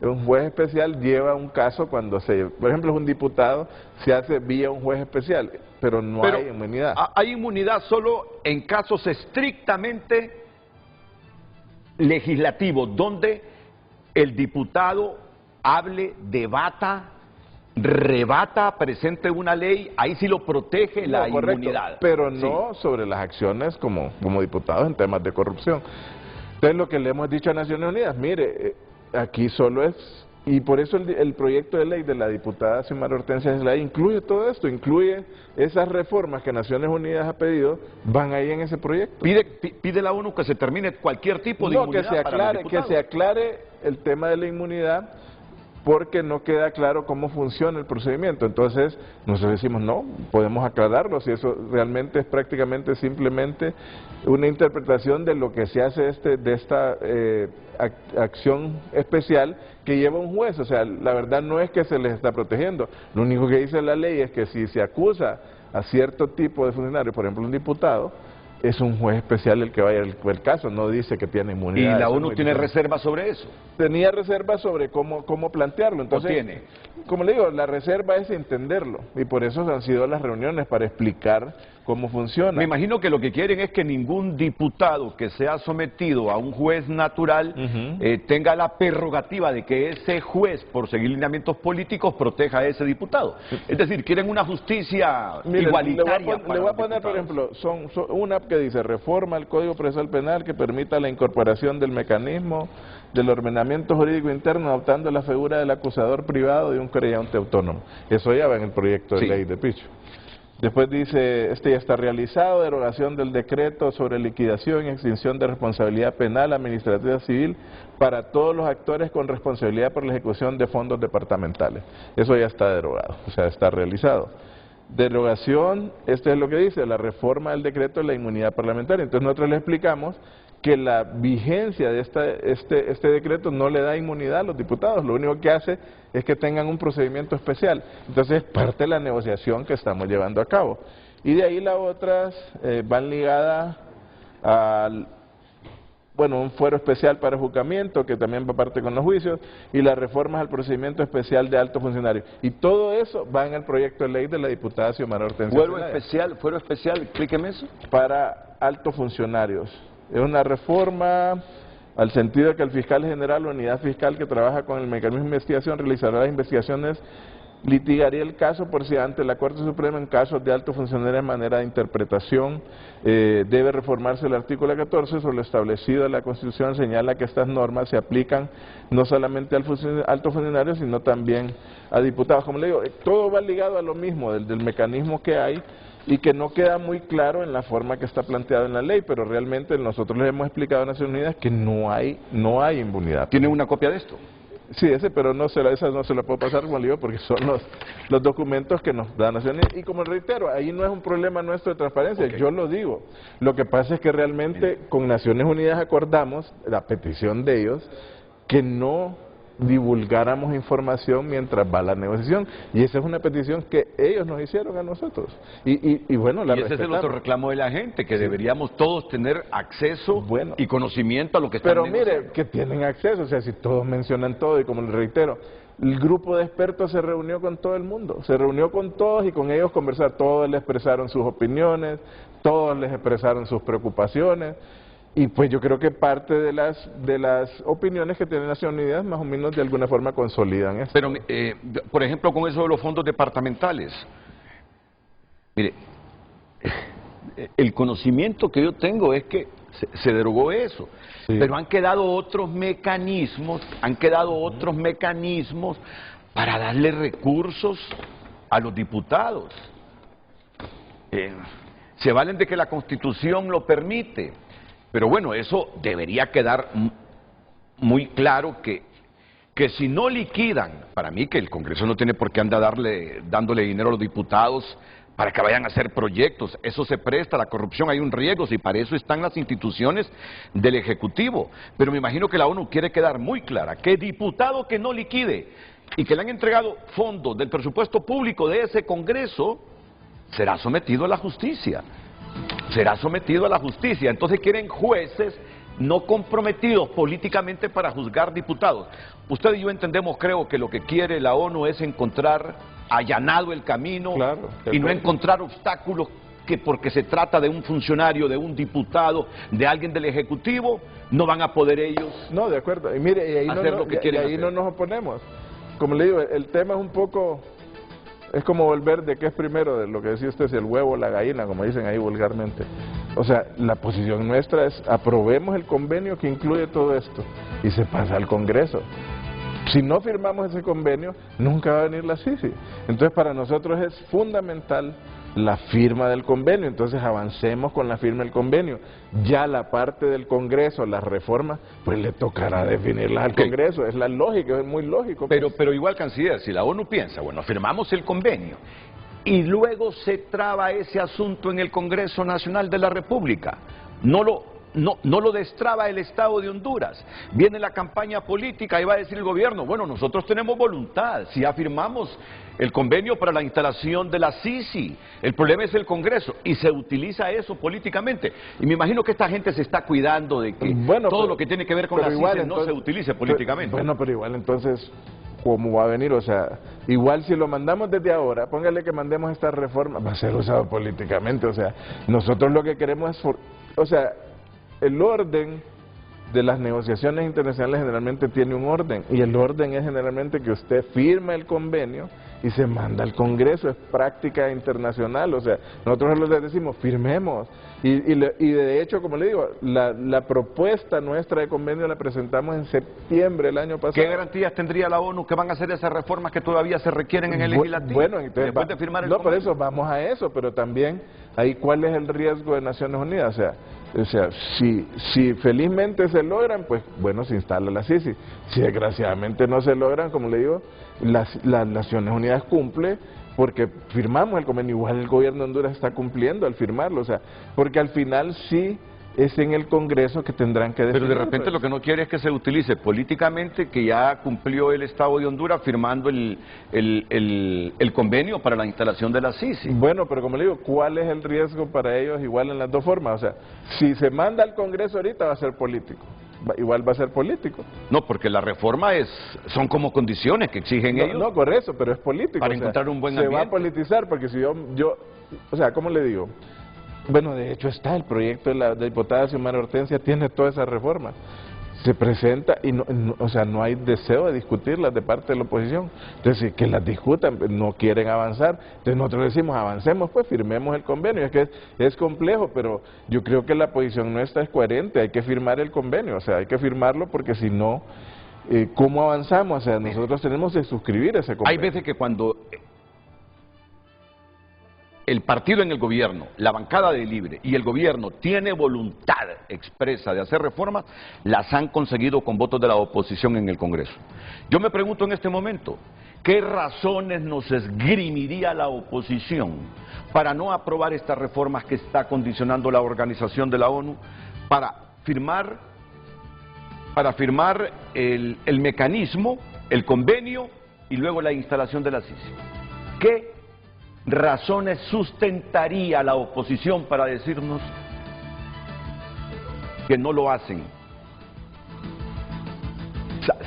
un juez especial lleva un caso cuando por ejemplo, es un diputado, se hace vía un juez especial, pero no hay inmunidad. Hay inmunidad solo en casos estrictamente legislativos, donde el diputado hable, debata, rebata, presente una ley, ahí sí lo protege la inmunidad. Pero no sobre las acciones como diputados en temas de corrupción. Entonces lo que le hemos dicho a Naciones Unidas, mire, aquí solo es, y por eso el proyecto de ley de la diputada Xiomara Hortensia Zelaya incluye todo esto, incluye esas reformas que Naciones Unidas ha pedido, van ahí en ese proyecto. Pide la ONU que se termine cualquier tipo de inmunidad que se aclare el tema de la inmunidad, porque no queda claro cómo funciona el procedimiento. Entonces nosotros decimos, no, podemos aclararlo, si eso realmente es prácticamente simplemente una interpretación de lo que se hace de esta acción especial que lleva un juez. O sea, la verdad no es que se les está protegiendo, lo único que dice la ley es que si se acusa a cierto tipo de funcionario, por ejemplo un diputado, es un juez especial el que vaya el caso, no dice que tiene inmunidad. ¿Y la ONU tiene reservas sobre eso? Tenía reservas sobre cómo plantearlo. Entonces, tiene. Como le digo, la reserva es entenderlo, y por eso han sido las reuniones, para explicar cómo funciona. Me imagino que lo que quieren es que ningún diputado que sea sometido a un juez natural tenga la prerrogativa de que ese juez, por seguir lineamientos políticos, proteja a ese diputado. Es decir, quieren una justicia igualitaria. Le voy a poner, por ejemplo, una que dice: reforma al Código Procesal Penal que permita la incorporación del mecanismo del ordenamiento jurídico interno adoptando la figura del acusador privado y un creyente autónomo. Eso ya va en el proyecto de ley de Picho. Después dice, este ya está realizado, derogación del decreto sobre liquidación y extinción de responsabilidad penal, administrativa, civil, para todos los actores con responsabilidad por la ejecución de fondos departamentales. Eso ya está derogado, o sea, está realizado. Derogación, esto es lo que dice, la reforma del decreto de la inmunidad parlamentaria. Entonces nosotros le explicamos que la vigencia de este decreto no le da inmunidad a los diputados, lo único que hace es que tengan un procedimiento especial. Entonces es parte de la negociación que estamos llevando a cabo. Y de ahí las otras van ligadas al, un fuero especial para juzgamiento, que también va parte con los juicios, y las reformas al procedimiento especial de altos funcionarios. Y todo eso va en el proyecto de ley de la diputada Xiomara Hortensia Zelaya. ¿Fuero especial? Explíqueme eso. Para altos funcionarios. Es una reforma al sentido de que el fiscal general o unidad fiscal que trabaja con el mecanismo de investigación realizará las investigaciones, litigaría el caso por si ante la Corte Suprema en casos de alto funcionario en manera de interpretación. Debe reformarse el artículo 14 sobre lo establecido en la Constitución, señala que estas normas se aplican no solamente al alto funcionario sino también a diputados. Como le digo, todo va ligado a lo mismo del mecanismo que hay, y que no queda muy claro en la forma que está planteado en la ley, pero realmente nosotros les hemos explicado a Naciones Unidas que no hay impunidad. ¿Tienen una copia de esto? Sí, pero esa no se la puedo pasar, como le digo, porque son los documentos que nos da Naciones Unidas. Y como reitero, ahí no es un problema nuestro de transparencia, yo lo digo. Lo que pasa es que realmente con Naciones Unidas acordamos, la petición de ellos, que no divulgáramos información mientras va la negociación, y esa es una petición que ellos nos hicieron a nosotros, y bueno, la y ese es el otro reclamo de la gente, que deberíamos todos tener acceso y conocimiento a lo que están negociando. Pero mire, que tienen acceso, o sea, si todos mencionan todo, y como les reitero, el grupo de expertos se reunió con todo el mundo, se reunió con todos y con ellos conversar, todos les expresaron sus opiniones, todos les expresaron sus preocupaciones, y pues yo creo que parte de las opiniones que tienen Naciones Unidas más o menos de alguna forma consolidan esto. Pero, por ejemplo, con eso de los fondos departamentales, mire, el conocimiento que yo tengo es que se derogó eso, pero han quedado otros mecanismos, para darle recursos a los diputados. Se valen de que la Constitución lo permite, pero bueno, eso debería quedar muy claro que si no liquidan, para mí que el Congreso no tiene por qué andar dándole dinero a los diputados para que vayan a hacer proyectos, eso se presta a la corrupción, hay un riesgo, y para eso están las instituciones del Ejecutivo. Pero me imagino que la ONU quiere quedar muy clara, que diputado que no liquide y que le han entregado fondos del presupuesto público de ese Congreso, será sometido a la justicia. Entonces quieren jueces no comprometidos políticamente para juzgar diputados. Usted y yo entendemos, creo, que lo que quiere la ONU es encontrar allanado el camino, y no encontrar obstáculos que porque se trata de un funcionario, de un diputado, de alguien del Ejecutivo, no van a poder ellos No, de acuerdo. Y mire, y ahí no nos oponemos. Como le digo, el tema es un poco... Es como volver de qué es primero, de lo que decía usted, si el huevo o la gallina, como dicen ahí vulgarmente. O sea, la posición nuestra es aprobemos el convenio que incluye todo esto y se pasa al Congreso. Si no firmamos ese convenio, nunca va a venir la CICI. Entonces, para nosotros es fundamental la firma del convenio, entonces avancemos con la firma del convenio. Ya la parte del Congreso, las reformas, pues le tocará definirlas al Congreso, es la lógica, es muy lógico. Pero igual, canciller, si la ONU piensa, bueno, firmamos el convenio, y luego se traba ese asunto en el Congreso Nacional de la República, no lo destraba el Estado de Honduras, viene la campaña política y va a decir el gobierno, bueno, nosotros tenemos voluntad, si ya firmamos el convenio para la instalación de la CICI, el problema es el Congreso, y se utiliza eso políticamente, y me imagino que esta gente se está cuidando de que todo lo que tiene que ver con la CICI no se utilice políticamente. Pero igual entonces, ¿cómo va a venir? O sea, igual si lo mandamos desde ahora, póngale que mandemos esta reforma, va a ser usado políticamente, o sea, nosotros lo que queremos es, el orden de las negociaciones internacionales generalmente tiene un orden, y el orden es generalmente que usted firma el convenio y se manda al Congreso, es práctica internacional, o sea, nosotros les decimos firmemos, y de hecho, como le digo, la propuesta nuestra de convenio la presentamos en septiembre del año pasado. ¿Qué garantías tendría la ONU que van a hacer esas reformas que todavía se requieren en el legislativo? Bueno, entonces, después de firmar el convenio. por eso vamos a eso, pero también ahí cuál es el riesgo de Naciones Unidas, o sea, si felizmente se logran, pues bueno, se instala la CICI. Si desgraciadamente no se logran, como le digo, las Naciones Unidas cumple porque firmamos el convenio, igual el gobierno de Honduras está cumpliendo al firmarlo, o sea, porque al final sí es en el Congreso que tendrán que definir. Pero de repente lo que no quiere es que se utilice políticamente, que ya cumplió el Estado de Honduras firmando el convenio para la instalación de la CICI. Bueno, pero como le digo, ¿cuál es el riesgo para ellos igual en las dos formas? O sea, si se manda al Congreso ahorita va a ser político. Igual va a ser político. No, porque la reforma son como condiciones que exigen ellos. No, por eso, pero es político. Para encontrar un buen ambiente. Se va a politizar, porque si o sea, ¿cómo le digo? Bueno, de hecho está el proyecto de la diputada Xiomara Hortensia, tiene toda esa reforma. Se presenta y no hay deseo de discutirlas de parte de la oposición. Entonces, que las discutan, no quieren avanzar. Entonces nosotros decimos, avancemos, pues firmemos el convenio. Es que es complejo, pero yo creo que la posición nuestra es coherente, hay que firmar el convenio, o sea, hay que firmarlo porque si no, ¿cómo avanzamos? O sea, nosotros tenemos que suscribir ese convenio. Hay veces que cuando el partido en el gobierno, la bancada de Libre y el gobierno tiene voluntad expresa de hacer reformas, las han conseguido con votos de la oposición en el Congreso. Yo me pregunto en este momento, ¿qué razones nos esgrimiría la oposición para no aprobar estas reformas que está condicionando la organización de la ONU para firmar para firmar el mecanismo, el convenio y luego la instalación de la CICI. ¿Qué razones sustentaría la oposición para decirnos que no lo hacen?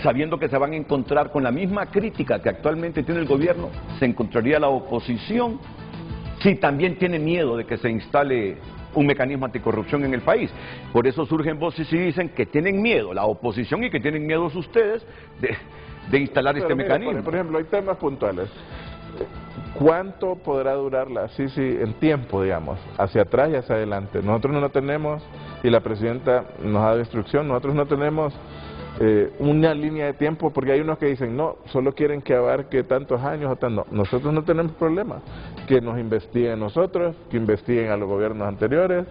Sabiendo que se van a encontrar con la misma crítica que actualmente tiene el gobierno, se encontraría la oposición si también tiene miedo de que se instale un mecanismo anticorrupción en el país. Por eso surgen voces y dicen que tienen miedo la oposición y que tienen miedo ustedes de instalar este mecanismo. Por ejemplo, hay temas puntuales. ¿Cuánto podrá durar la CICI en tiempo, digamos, hacia atrás y hacia adelante? Nosotros no lo tenemos, y la presidenta nos ha dado instrucción, nosotros no tenemos una línea de tiempo, porque hay unos que dicen, no, solo quieren que abarque tantos años o tanto. No, nosotros no tenemos problema. Que nos investiguen nosotros, que investiguen a los gobiernos anteriores,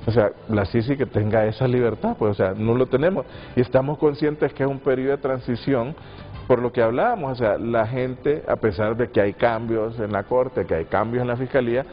o sea, la CICI que tenga esa libertad, pues, o sea, no lo tenemos. Y estamos conscientes que es un periodo de transición, por lo que hablábamos, o sea, la gente, a pesar de que hay cambios en la Corte, que hay cambios en la Fiscalía,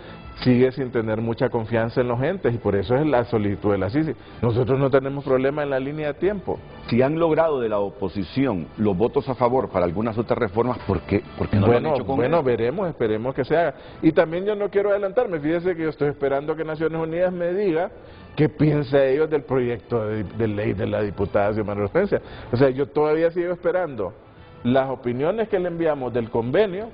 sigue sin tener mucha confianza en los entes, y por eso es la solicitud de la CICI. Nosotros no tenemos problema en la línea de tiempo. Si han logrado de la oposición los votos a favor para algunas otras reformas, ¿por qué no lo han hecho con Bueno, veremos, esperemos que se haga. Y también yo no quiero adelantarme, fíjese que yo estoy esperando que Naciones Unidas me diga qué piensa ellos del proyecto de ley de la diputada Xiomara Hortensia. O sea, yo todavía sigo esperando las opiniones que le enviamos del convenio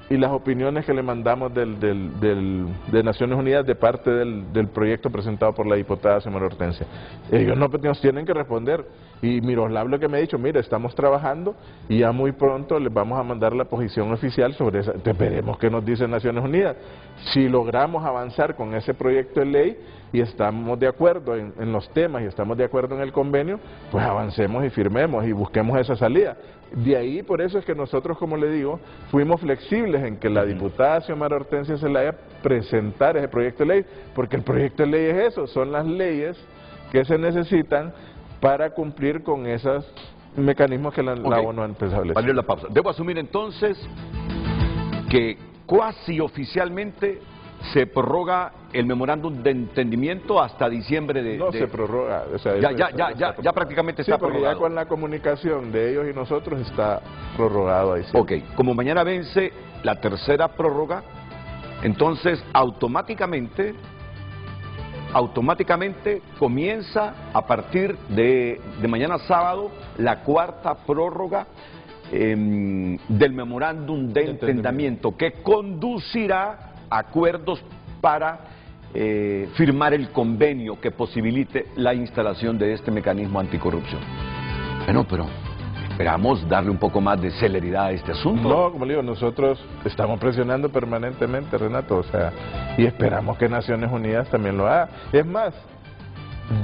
y las opiniones que le mandamos de Naciones Unidas de parte del proyecto presentado por la diputada Xiomara Hortensia. Ellos nos tienen que responder, y Miroslav lo que me ha dicho, mire, estamos trabajando y ya muy pronto les vamos a mandar la posición oficial sobre esa. Entonces veremos qué nos dice Naciones Unidas. Si logramos avanzar con ese proyecto de ley y estamos de acuerdo en los temas y estamos de acuerdo en el convenio, pues avancemos y firmemos y busquemos esa salida. De ahí, por eso es que nosotros, como le digo, fuimos flexibles en que la diputada Xiomara Hortensia Zelaya presentara ese proyecto de ley, porque el proyecto de ley es eso, son las leyes que se necesitan para cumplir con esos mecanismos que la ONU ha establecido. Vale la pausa. Debo asumir entonces que cuasi oficialmente se prorroga el memorándum de entendimiento hasta diciembre de... No se prorroga, o sea, ya prácticamente está porque prorrogado. Ya con la comunicación de ellos y nosotros está prorrogado ahí. Ok, como mañana vence la tercera prórroga, entonces automáticamente comienza a partir de mañana sábado la cuarta prórroga del memorándum de entendimiento, que conducirá acuerdos para firmar el convenio que posibilite la instalación de este mecanismo anticorrupción. Bueno, pero esperamos darle un poco más de celeridad a este asunto. No, como le digo, nosotros estamos presionando permanentemente, Renato, o sea, y esperamos que Naciones Unidas también lo haga. Es más,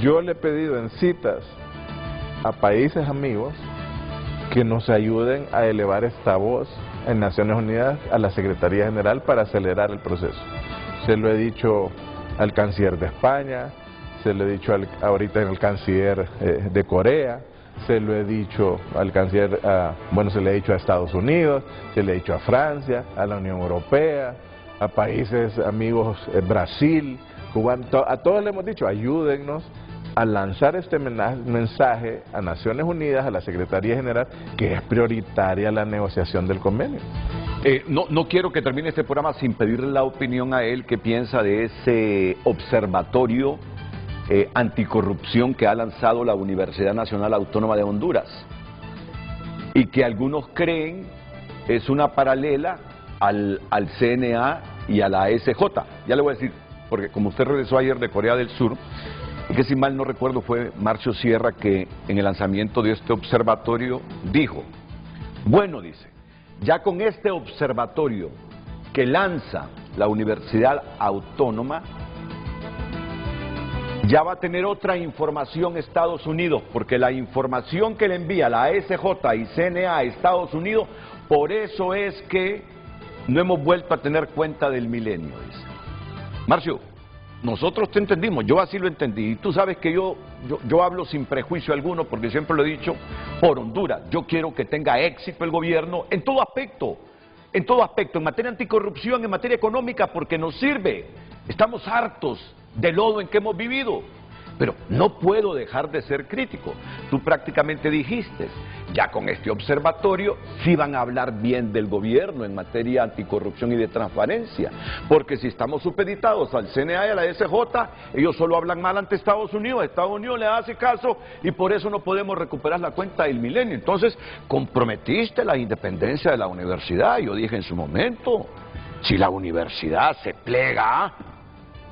yo le he pedido en citas a países amigos que nos ayuden a elevar esta voz en Naciones Unidas a la Secretaría General para acelerar el proceso. Se lo he dicho al canciller de España, se lo he dicho ahorita al canciller de Corea, se lo he dicho al canciller, se le he dicho a Estados Unidos, se le he dicho a Francia, a la Unión Europea, a países amigos, Brasil, Cuba, a todos le hemos dicho, ayúdennos a lanzar este mensaje a Naciones Unidas, a la Secretaría General, que es prioritaria la negociación del convenio. No quiero que termine este programa sin pedirle la opinión a él, qué piensa de ese observatorio anticorrupción que ha lanzado la Universidad Nacional Autónoma de Honduras y que algunos creen es una paralela al CNA y a la ASJ. Ya le voy a decir, porque como usted regresó ayer de Corea del Sur, y que si mal no recuerdo fue Marcio Sierra que en el lanzamiento de este observatorio dijo, bueno, dice, ya con este observatorio que lanza la Universidad Autónoma, ya va a tener otra información Estados Unidos, porque la información que le envía la ASJ y CNA a Estados Unidos, por eso es que no hemos vuelto a tener cuenta del milenio, dice. Marcio, nosotros te entendimos, yo así lo entendí, y tú sabes que yo hablo sin prejuicio alguno, porque siempre lo he dicho, por Honduras. Yo quiero que tenga éxito el gobierno en todo aspecto, en materia anticorrupción, en materia económica, porque nos sirve. Estamos hartos del lodo en que hemos vivido. Pero no puedo dejar de ser crítico. Tú prácticamente dijiste, ya con este observatorio sí van a hablar bien del gobierno en materia anticorrupción y de transparencia, porque si estamos supeditados al CNA y a la SJ, ellos solo hablan mal ante Estados Unidos le hace caso y por eso no podemos recuperar la cuenta del milenio. Entonces, comprometiste la independencia de la universidad. Yo dije en su momento, si la universidad se plega,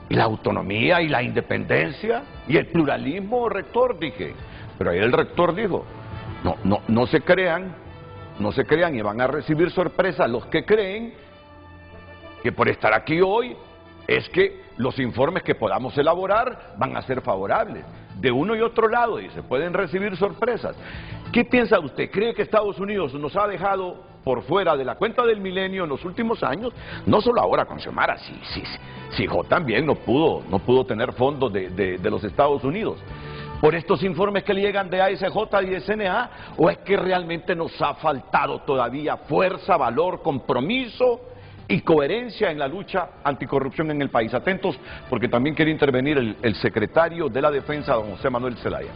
y la autonomía y la independencia y el pluralismo, rector, dije. Pero ahí el rector dijo, no se crean y van a recibir sorpresa los que creen que por estar aquí hoy es que los informes que podamos elaborar van a ser favorables. De uno y otro lado, dice, pueden recibir sorpresas. ¿Qué piensa usted? ¿Cree que Estados Unidos nos ha dejado por fuera de la cuenta del milenio en los últimos años? No solo ahora con Xiomara, Sijó también no pudo tener fondos de los Estados Unidos. ¿Por estos informes que le llegan de ASJ y de CNA? ¿O es que realmente nos ha faltado todavía fuerza, valor, compromiso y coherencia en la lucha anticorrupción en el país? Atentos, porque también quiere intervenir el secretario de la Defensa, don José Manuel Zelaya.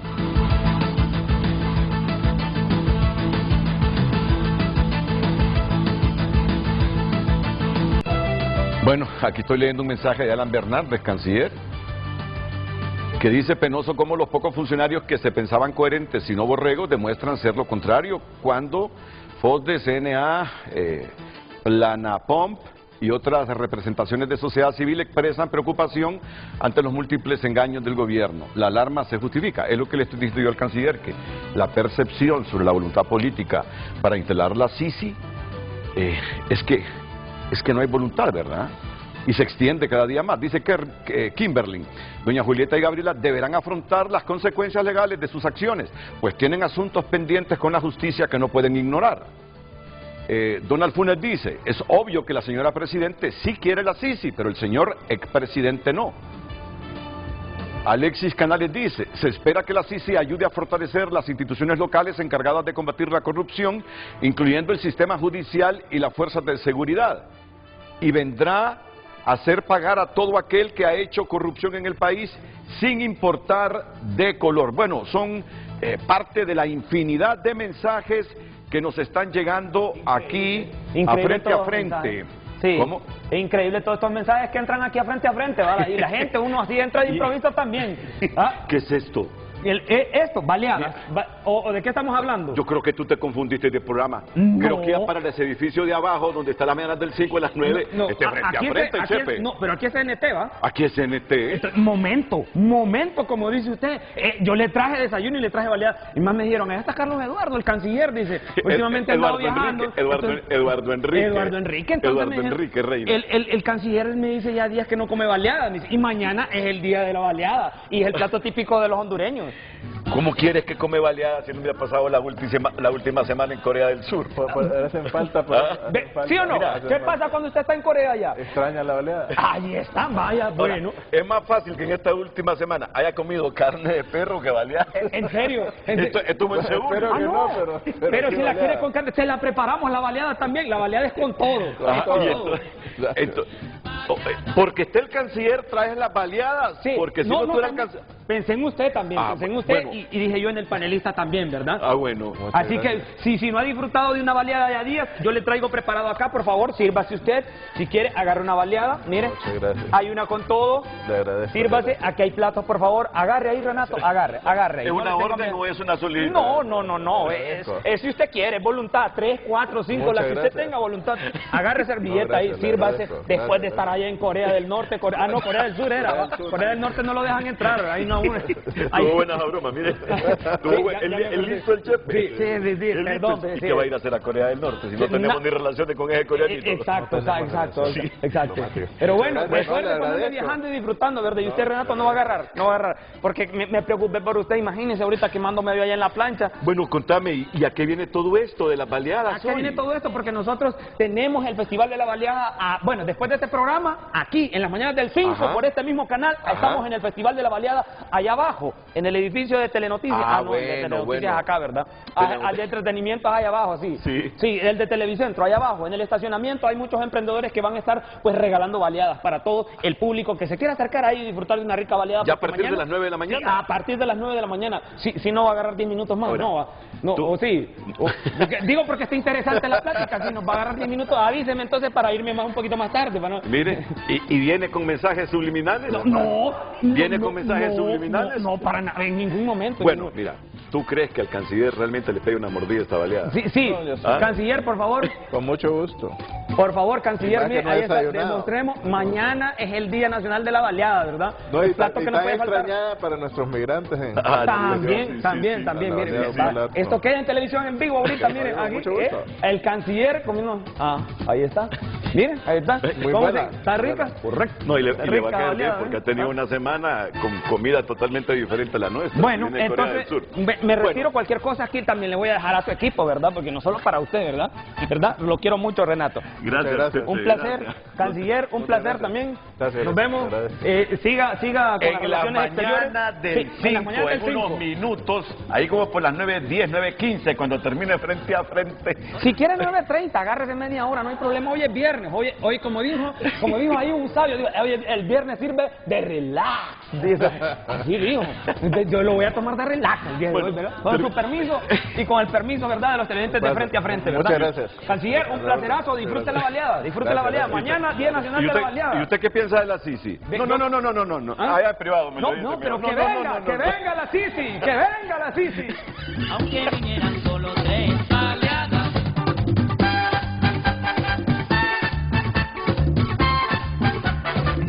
Bueno, aquí estoy leyendo un mensaje de Alan Bernárdez, canciller, que dice: penoso cómo los pocos funcionarios que se pensaban coherentes y no borregos demuestran ser lo contrario, cuando FOSDE, CNA, Planapomp y otras representaciones de sociedad civil expresan preocupación ante los múltiples engaños del gobierno. La alarma se justifica. Es lo que le estoy diciendo yo al canciller, que la percepción sobre la voluntad política para instalar la Sisi es que no hay voluntad, ¿verdad? Y se extiende cada día más. Dice que Kimberly, doña Julieta y Gabriela deberán afrontar las consecuencias legales de sus acciones, pues tienen asuntos pendientes con la justicia que no pueden ignorar. Donald Funes dice, es obvio que la señora Presidente sí quiere la Sisi, pero el señor expresidente no. Alexis Canales dice, se espera que la Sisi ayude a fortalecer las instituciones locales encargadas de combatir la corrupción, incluyendo el sistema judicial y las fuerzas de seguridad, y vendrá a hacer pagar a todo aquel que ha hecho corrupción en el país sin importar de color. Bueno, son parte de la infinidad de mensajes que nos están llegando aquí a frente. Sí, ¿cómo? Es increíble todos estos mensajes que entran aquí a frente, ¿vale? Y la gente, uno así entra de improviso también. ¿Ah? ¿Qué es esto? Esto, baleadas. ¿O de qué estamos hablando? Yo creo que tú te confundiste de programa. No. Creo que ibas para ese edificio de abajo, donde está la mañana del 5 a las 9. No, frente, Chepe. No, pero aquí es CNT, ¿va? Aquí es CNT. Momento, como dice usted. Yo le traje desayuno y le traje baleadas. Y más me dijeron, ahí está Carlos Eduardo, el canciller, dice. Últimamente ha andado viajando. Eduardo Enrique. Entonces Reina. El canciller me dice ya días que no come baleadas. Y mañana es el día de la baleada. Y es el plato típico de los hondureños. ¿Cómo quieres que come baleada si no me ha pasado la última semana en Corea del Sur? Hacen falta ¿sí o no? Mira, ¿Qué pasa cuando usted está en Corea ya? Extraña la baleada. Ahí está, vaya, bueno. Es más fácil que en esta última semana haya comido carne de perro que baleada. ¿En serio? Esto me seguro. Pero si la quiere con carne, se la preparamos la baleada también. La baleada es con todo. Porque esté el canciller, traes las baleadas. Sí. Porque si no tú eras canciller. Pensé en usted también, pensé en usted bueno. y dije yo en el panelista también, ¿verdad? Bueno. Así que si no ha disfrutado de una baleada de a días, yo le traigo preparado acá, por favor, sírvase usted. Si quiere, agarre una baleada, mire. Muchas gracias. Hay una con todo. Le agradezco. Sírvase, aquí hay platos, por favor. Agarre ahí, Renato, agarre ahí. ¿Es una orden o es una solicitud? No, es si usted quiere, es voluntad, 3, 4, 5, la que usted tenga voluntad. Agarre servilleta ahí, sírvase, después de estar allá en Corea del Norte, Corea del Sur era, Corea del Norte no lo dejan entrar, ahí no. Tuvo buenas bromas, mire. Listo el Chepe. Sí, perdón. ¿Y qué va a ir a hacer a Corea del Norte si no tenemos ni relaciones con ese coreanito? Exacto. Pero bueno, pues suerte cuando ande viajando y disfrutando, ¿verdad? Y usted, Renato, no va a agarrar, porque me preocupé por usted, imagínese ahorita quemándome allá en la plancha. Bueno, contame, ¿y a qué viene todo esto de las baleadas? ¿A qué viene todo esto? Porque nosotros tenemos el Festival de la Baleada, bueno, después de este programa, programa aquí, en las mañanas del 5, por este mismo canal. Estamos en el Festival de la Baleada, allá abajo, en el edificio de Telenoticias. No, el de Telenoticias acá, ¿verdad? Al de entretenimiento allá abajo, sí. Sí, el de Televicentro, allá abajo, en el estacionamiento hay muchos emprendedores que van a estar pues regalando baleadas para todo el público que se quiera acercar ahí y disfrutar de una rica baleada. ¿Ya a partir de las 9 de la mañana? Sí, a partir de las 9 de la mañana. Si no va a agarrar 10 minutos más, digo porque está interesante la plática, si nos va a agarrar 10 minutos, avíseme entonces para irme un poquito más tarde. Mire, ¿y viene con mensajes subliminales? ¿Viene con mensajes subliminales? No, para nada, en ningún momento. Bueno, mira, ¿tú crees que al canciller realmente le pegue una mordida a esta baleada? Sí, canciller, por favor. Con mucho gusto. Por favor, canciller, mire, ahí está, demostremos, mañana es el Día Nacional de la Baleada, ¿verdad? No, y plato que no puede faltar para nuestros migrantes. También, mire, esto queda en televisión en vivo ahorita, miren, aquí, el canciller comiendo, ahí está, miren, ahí está. Muy buena. ¿Está rica? Correcto. No, y le va a caer bien porque ha tenido una semana con comida totalmente diferente a la nuestra. Bueno, entonces, me retiro cualquier cosa aquí, también le voy a dejar a su equipo, ¿verdad? Porque no solo para usted, ¿verdad? Lo quiero mucho, Renato. Gracias. Un placer, canciller, un placer también. Nos vemos. Siga con las relaciones exteriores. Del 5, en unos minutos, ahí como por las 9:10, 9:15, cuando termine frente a frente. Si quiere 9:30, agárrese media hora, no hay problema. Hoy es viernes, hoy como dijo ahí un sabio, hoy el viernes sirve de relax. Así dijo. Yo lo voy a tomar de relax el día de hoy, ¿verdad? Con su permiso y con el permiso, ¿verdad?, de los televidentes de frente a frente, ¿verdad? Muchas gracias. Canciller, un placerazo, disfrute la baleada, la baleada. Mañana, Día Nacional de la Baleada. ¿Y usted qué piensa de la Sisi? No. Allá en privado me lo dice. No, pero que venga la Sisi, que venga la Sisi. Aunque vinieran solo 3 baleadas.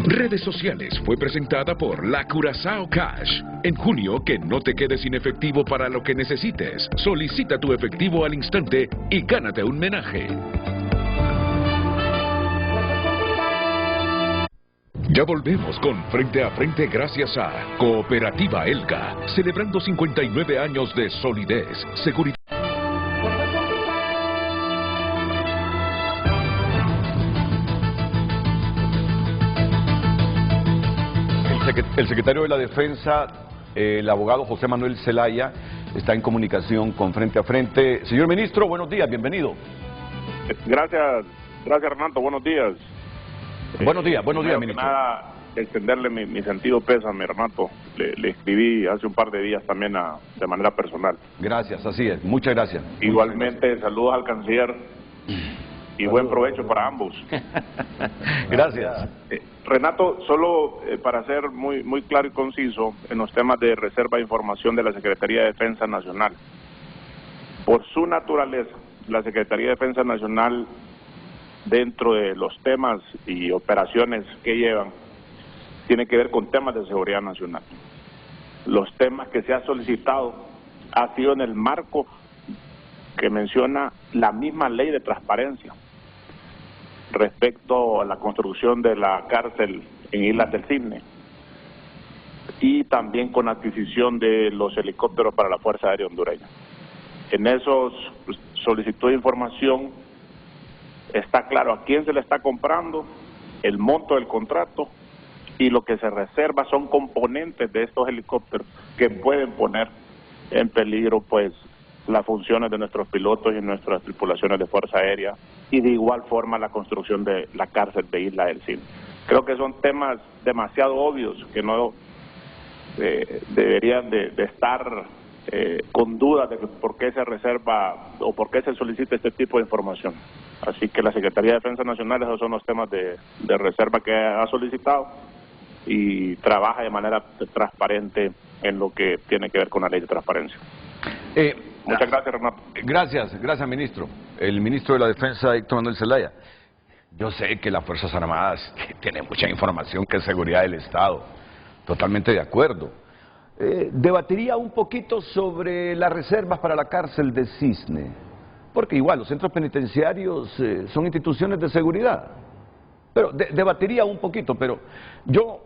Redes sociales fue presentada por La Curazao Cash. En junio, que no te quedes sin efectivo para lo que necesites. Solicita tu efectivo al instante y gánate un menaje. Ya volvemos con Frente a Frente gracias a Cooperativa Elga, celebrando 59 años de solidez, seguridad. El secretario de la Defensa, el abogado José Manuel Zelaya, está en comunicación con Frente a Frente. Señor ministro, buenos días, bienvenido. Gracias Renato, buenos días. Buenos días, ministro. Nada, extenderle mi sentido pésame, Renato. Le escribí hace un par de días también de manera personal. Gracias, así es, muchas gracias. Igualmente, saludos al canciller y buen provecho para ambos. Gracias. Renato, solo para ser muy claro y conciso en los temas de reserva de información de la Secretaría de Defensa Nacional. Por su naturaleza, la Secretaría de Defensa Nacional, dentro de los temas y operaciones que llevan, tiene que ver con temas de seguridad nacional. Los temas que se ha solicitado ha sido en el marco que menciona la misma ley de transparencia respecto a la construcción de la cárcel en Islas del Cisne y también con adquisición de los helicópteros para la Fuerza Aérea Hondureña. En esos solicitud de información está claro a quién se le está comprando, el monto del contrato, y lo que se reserva son componentes de estos helicópteros que pueden poner en peligro pues las funciones de nuestros pilotos y nuestras tripulaciones de Fuerza Aérea, y de igual forma la construcción de la cárcel de Isla del Cisne. Creo que son temas demasiado obvios que no deberían de estar con dudas de por qué se reserva o por qué se solicita este tipo de información. Así que la Secretaría de Defensa Nacional, esos son los temas de reserva que ha solicitado y trabaja de manera transparente en lo que tiene que ver con la ley de transparencia. Muchas gracias, Renato. Gracias, ministro. El ministro de la Defensa, Héctor Manuel Zelaya. Yo sé que las Fuerzas Armadas tienen mucha información que es seguridad del Estado. Totalmente de acuerdo. Debatiría un poquito sobre las reservas para la cárcel de Cisne, porque igual los centros penitenciarios son instituciones de seguridad. Pero debatiría un poquito, pero yo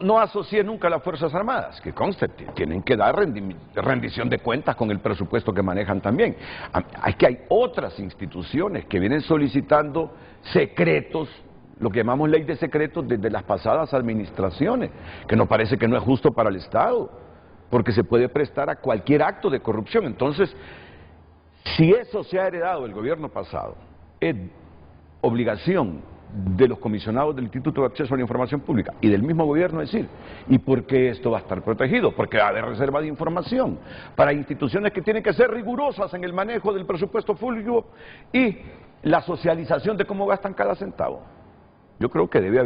no asocié nunca a las Fuerzas Armadas, que conste, tienen que dar rendición de cuentas con el presupuesto que manejan también. Es que hay otras instituciones que vienen solicitando secretos lo que llamamos ley de secretos desde las pasadas administraciones, que nos parece que no es justo para el Estado, porque se puede prestar a cualquier acto de corrupción. Entonces, si eso se ha heredado del gobierno pasado, es obligación de los comisionados del Instituto de Acceso a la Información Pública y del mismo gobierno decir, ¿y por qué esto va a estar protegido? Porque va a haber reserva de información para instituciones que tienen que ser rigurosas en el manejo del presupuesto público y la socialización de cómo gastan cada centavo. Yo creo que debe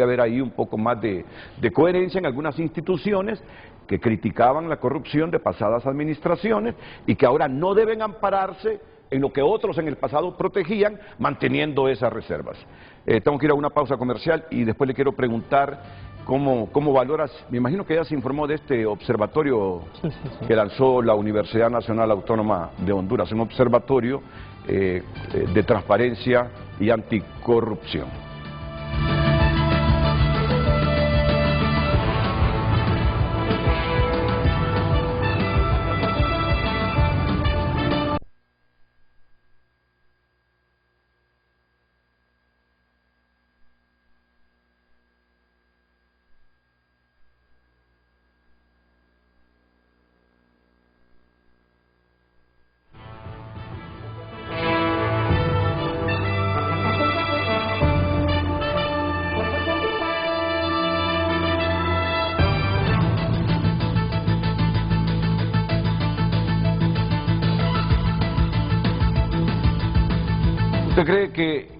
haber ahí un poco más de coherencia en algunas instituciones que criticaban la corrupción de pasadas administraciones y que ahora no deben ampararse en lo que otros en el pasado protegían, manteniendo esas reservas. Tengo que ir a una pausa comercial y después le quiero preguntar cómo valoras, me imagino que ya se informó de este observatorio que lanzó la Universidad Nacional Autónoma de Honduras, un observatorio de transparencia y anticorrupción. ¿Usted cree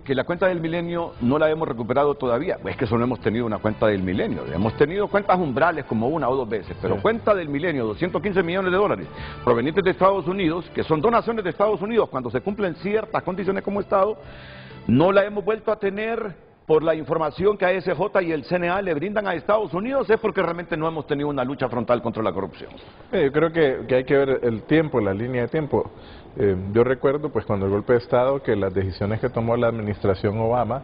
que la cuenta del milenio no la hemos recuperado todavía? Pues es que solo hemos tenido una cuenta del milenio. Hemos tenido cuentas umbrales como una o dos veces, pero cuenta del milenio, 215 millones de dólares provenientes de Estados Unidos, que son donaciones de Estados Unidos cuando se cumplen ciertas condiciones como Estado, no la hemos vuelto a tener por la información que ASJ y el CNA le brindan a Estados Unidos, es porque realmente no hemos tenido una lucha frontal contra la corrupción. Yo creo que hay que ver el tiempo, la línea de tiempo. Yo recuerdo pues cuando el golpe de Estado que las decisiones que tomó la administración Obama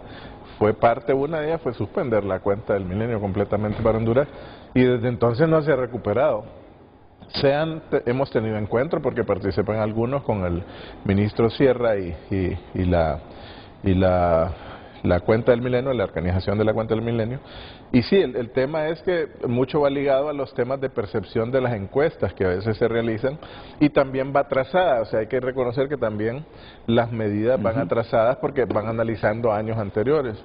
fue una de ellas fue suspender la cuenta del milenio completamente para Honduras y desde entonces no se ha recuperado. Hemos tenido encuentros porque participan algunos con el ministro Sierra y la cuenta del milenio, la organización de la cuenta del milenio. Y sí, el tema es que mucho va ligado a los temas de percepción de las encuestas que a veces se realizan y también va atrasada, o sea, hay que reconocer que también las medidas van atrasadas porque van analizando años anteriores.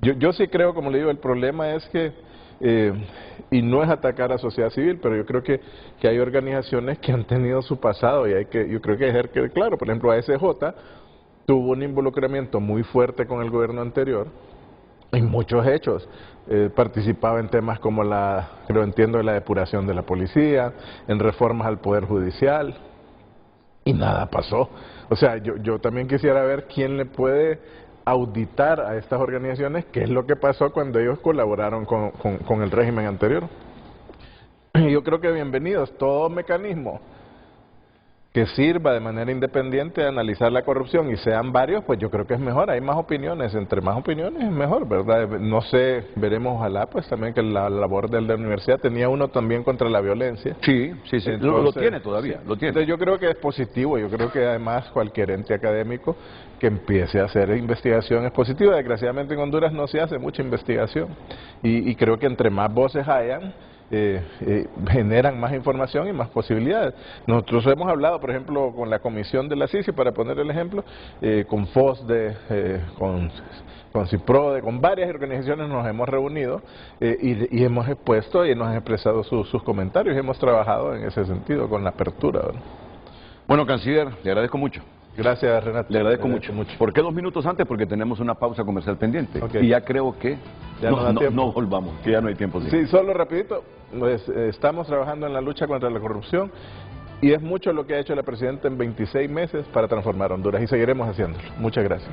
Yo sí creo, como le digo, el problema es que, y no es atacar a sociedad civil, pero yo creo que hay organizaciones que han tenido su pasado y yo creo que hay que dejar claro, por ejemplo, ASJ tuvo un involucramiento muy fuerte con el gobierno anterior en muchos hechos. Participaba en temas como la depuración de la policía, en reformas al Poder Judicial, y nada pasó. O sea, yo también quisiera ver quién le puede auditar a estas organizaciones qué es lo que pasó cuando ellos colaboraron con el régimen anterior. Y yo creo que bienvenidos, todo mecanismo que sirva de manera independiente a analizar la corrupción y sean varios, pues yo creo que es mejor, hay más opiniones, entre más opiniones es mejor, ¿verdad? No sé, veremos ojalá pues también que la labor de la universidad tenía uno también contra la violencia. Sí, entonces, lo tiene todavía, lo tiene. Entonces yo creo que es positivo, yo creo que además cualquier ente académico que empiece a hacer investigación es positivo. Desgraciadamente en Honduras no se hace mucha investigación y creo que entre más voces hayan, generan más información y más posibilidades. Nosotros hemos hablado, por ejemplo, con la comisión de la CICI, para poner el ejemplo, con FOSDE, con CIPRODE, con varias organizaciones nos hemos reunido y hemos expuesto y nos han expresado sus comentarios y hemos trabajado en ese sentido, con la apertura, ¿verdad? Bueno, canciller, le agradezco mucho. Gracias, Renato. Le agradezco mucho. ¿Por qué 2 minutos antes? Porque tenemos una pausa comercial pendiente. Y ya creo que ya no volvamos, que ya no hay tiempo. Sí, solo rapidito, pues, estamos trabajando en la lucha contra la corrupción y es mucho lo que ha hecho la presidenta en 26 meses para transformar Honduras y seguiremos haciéndolo. Muchas gracias.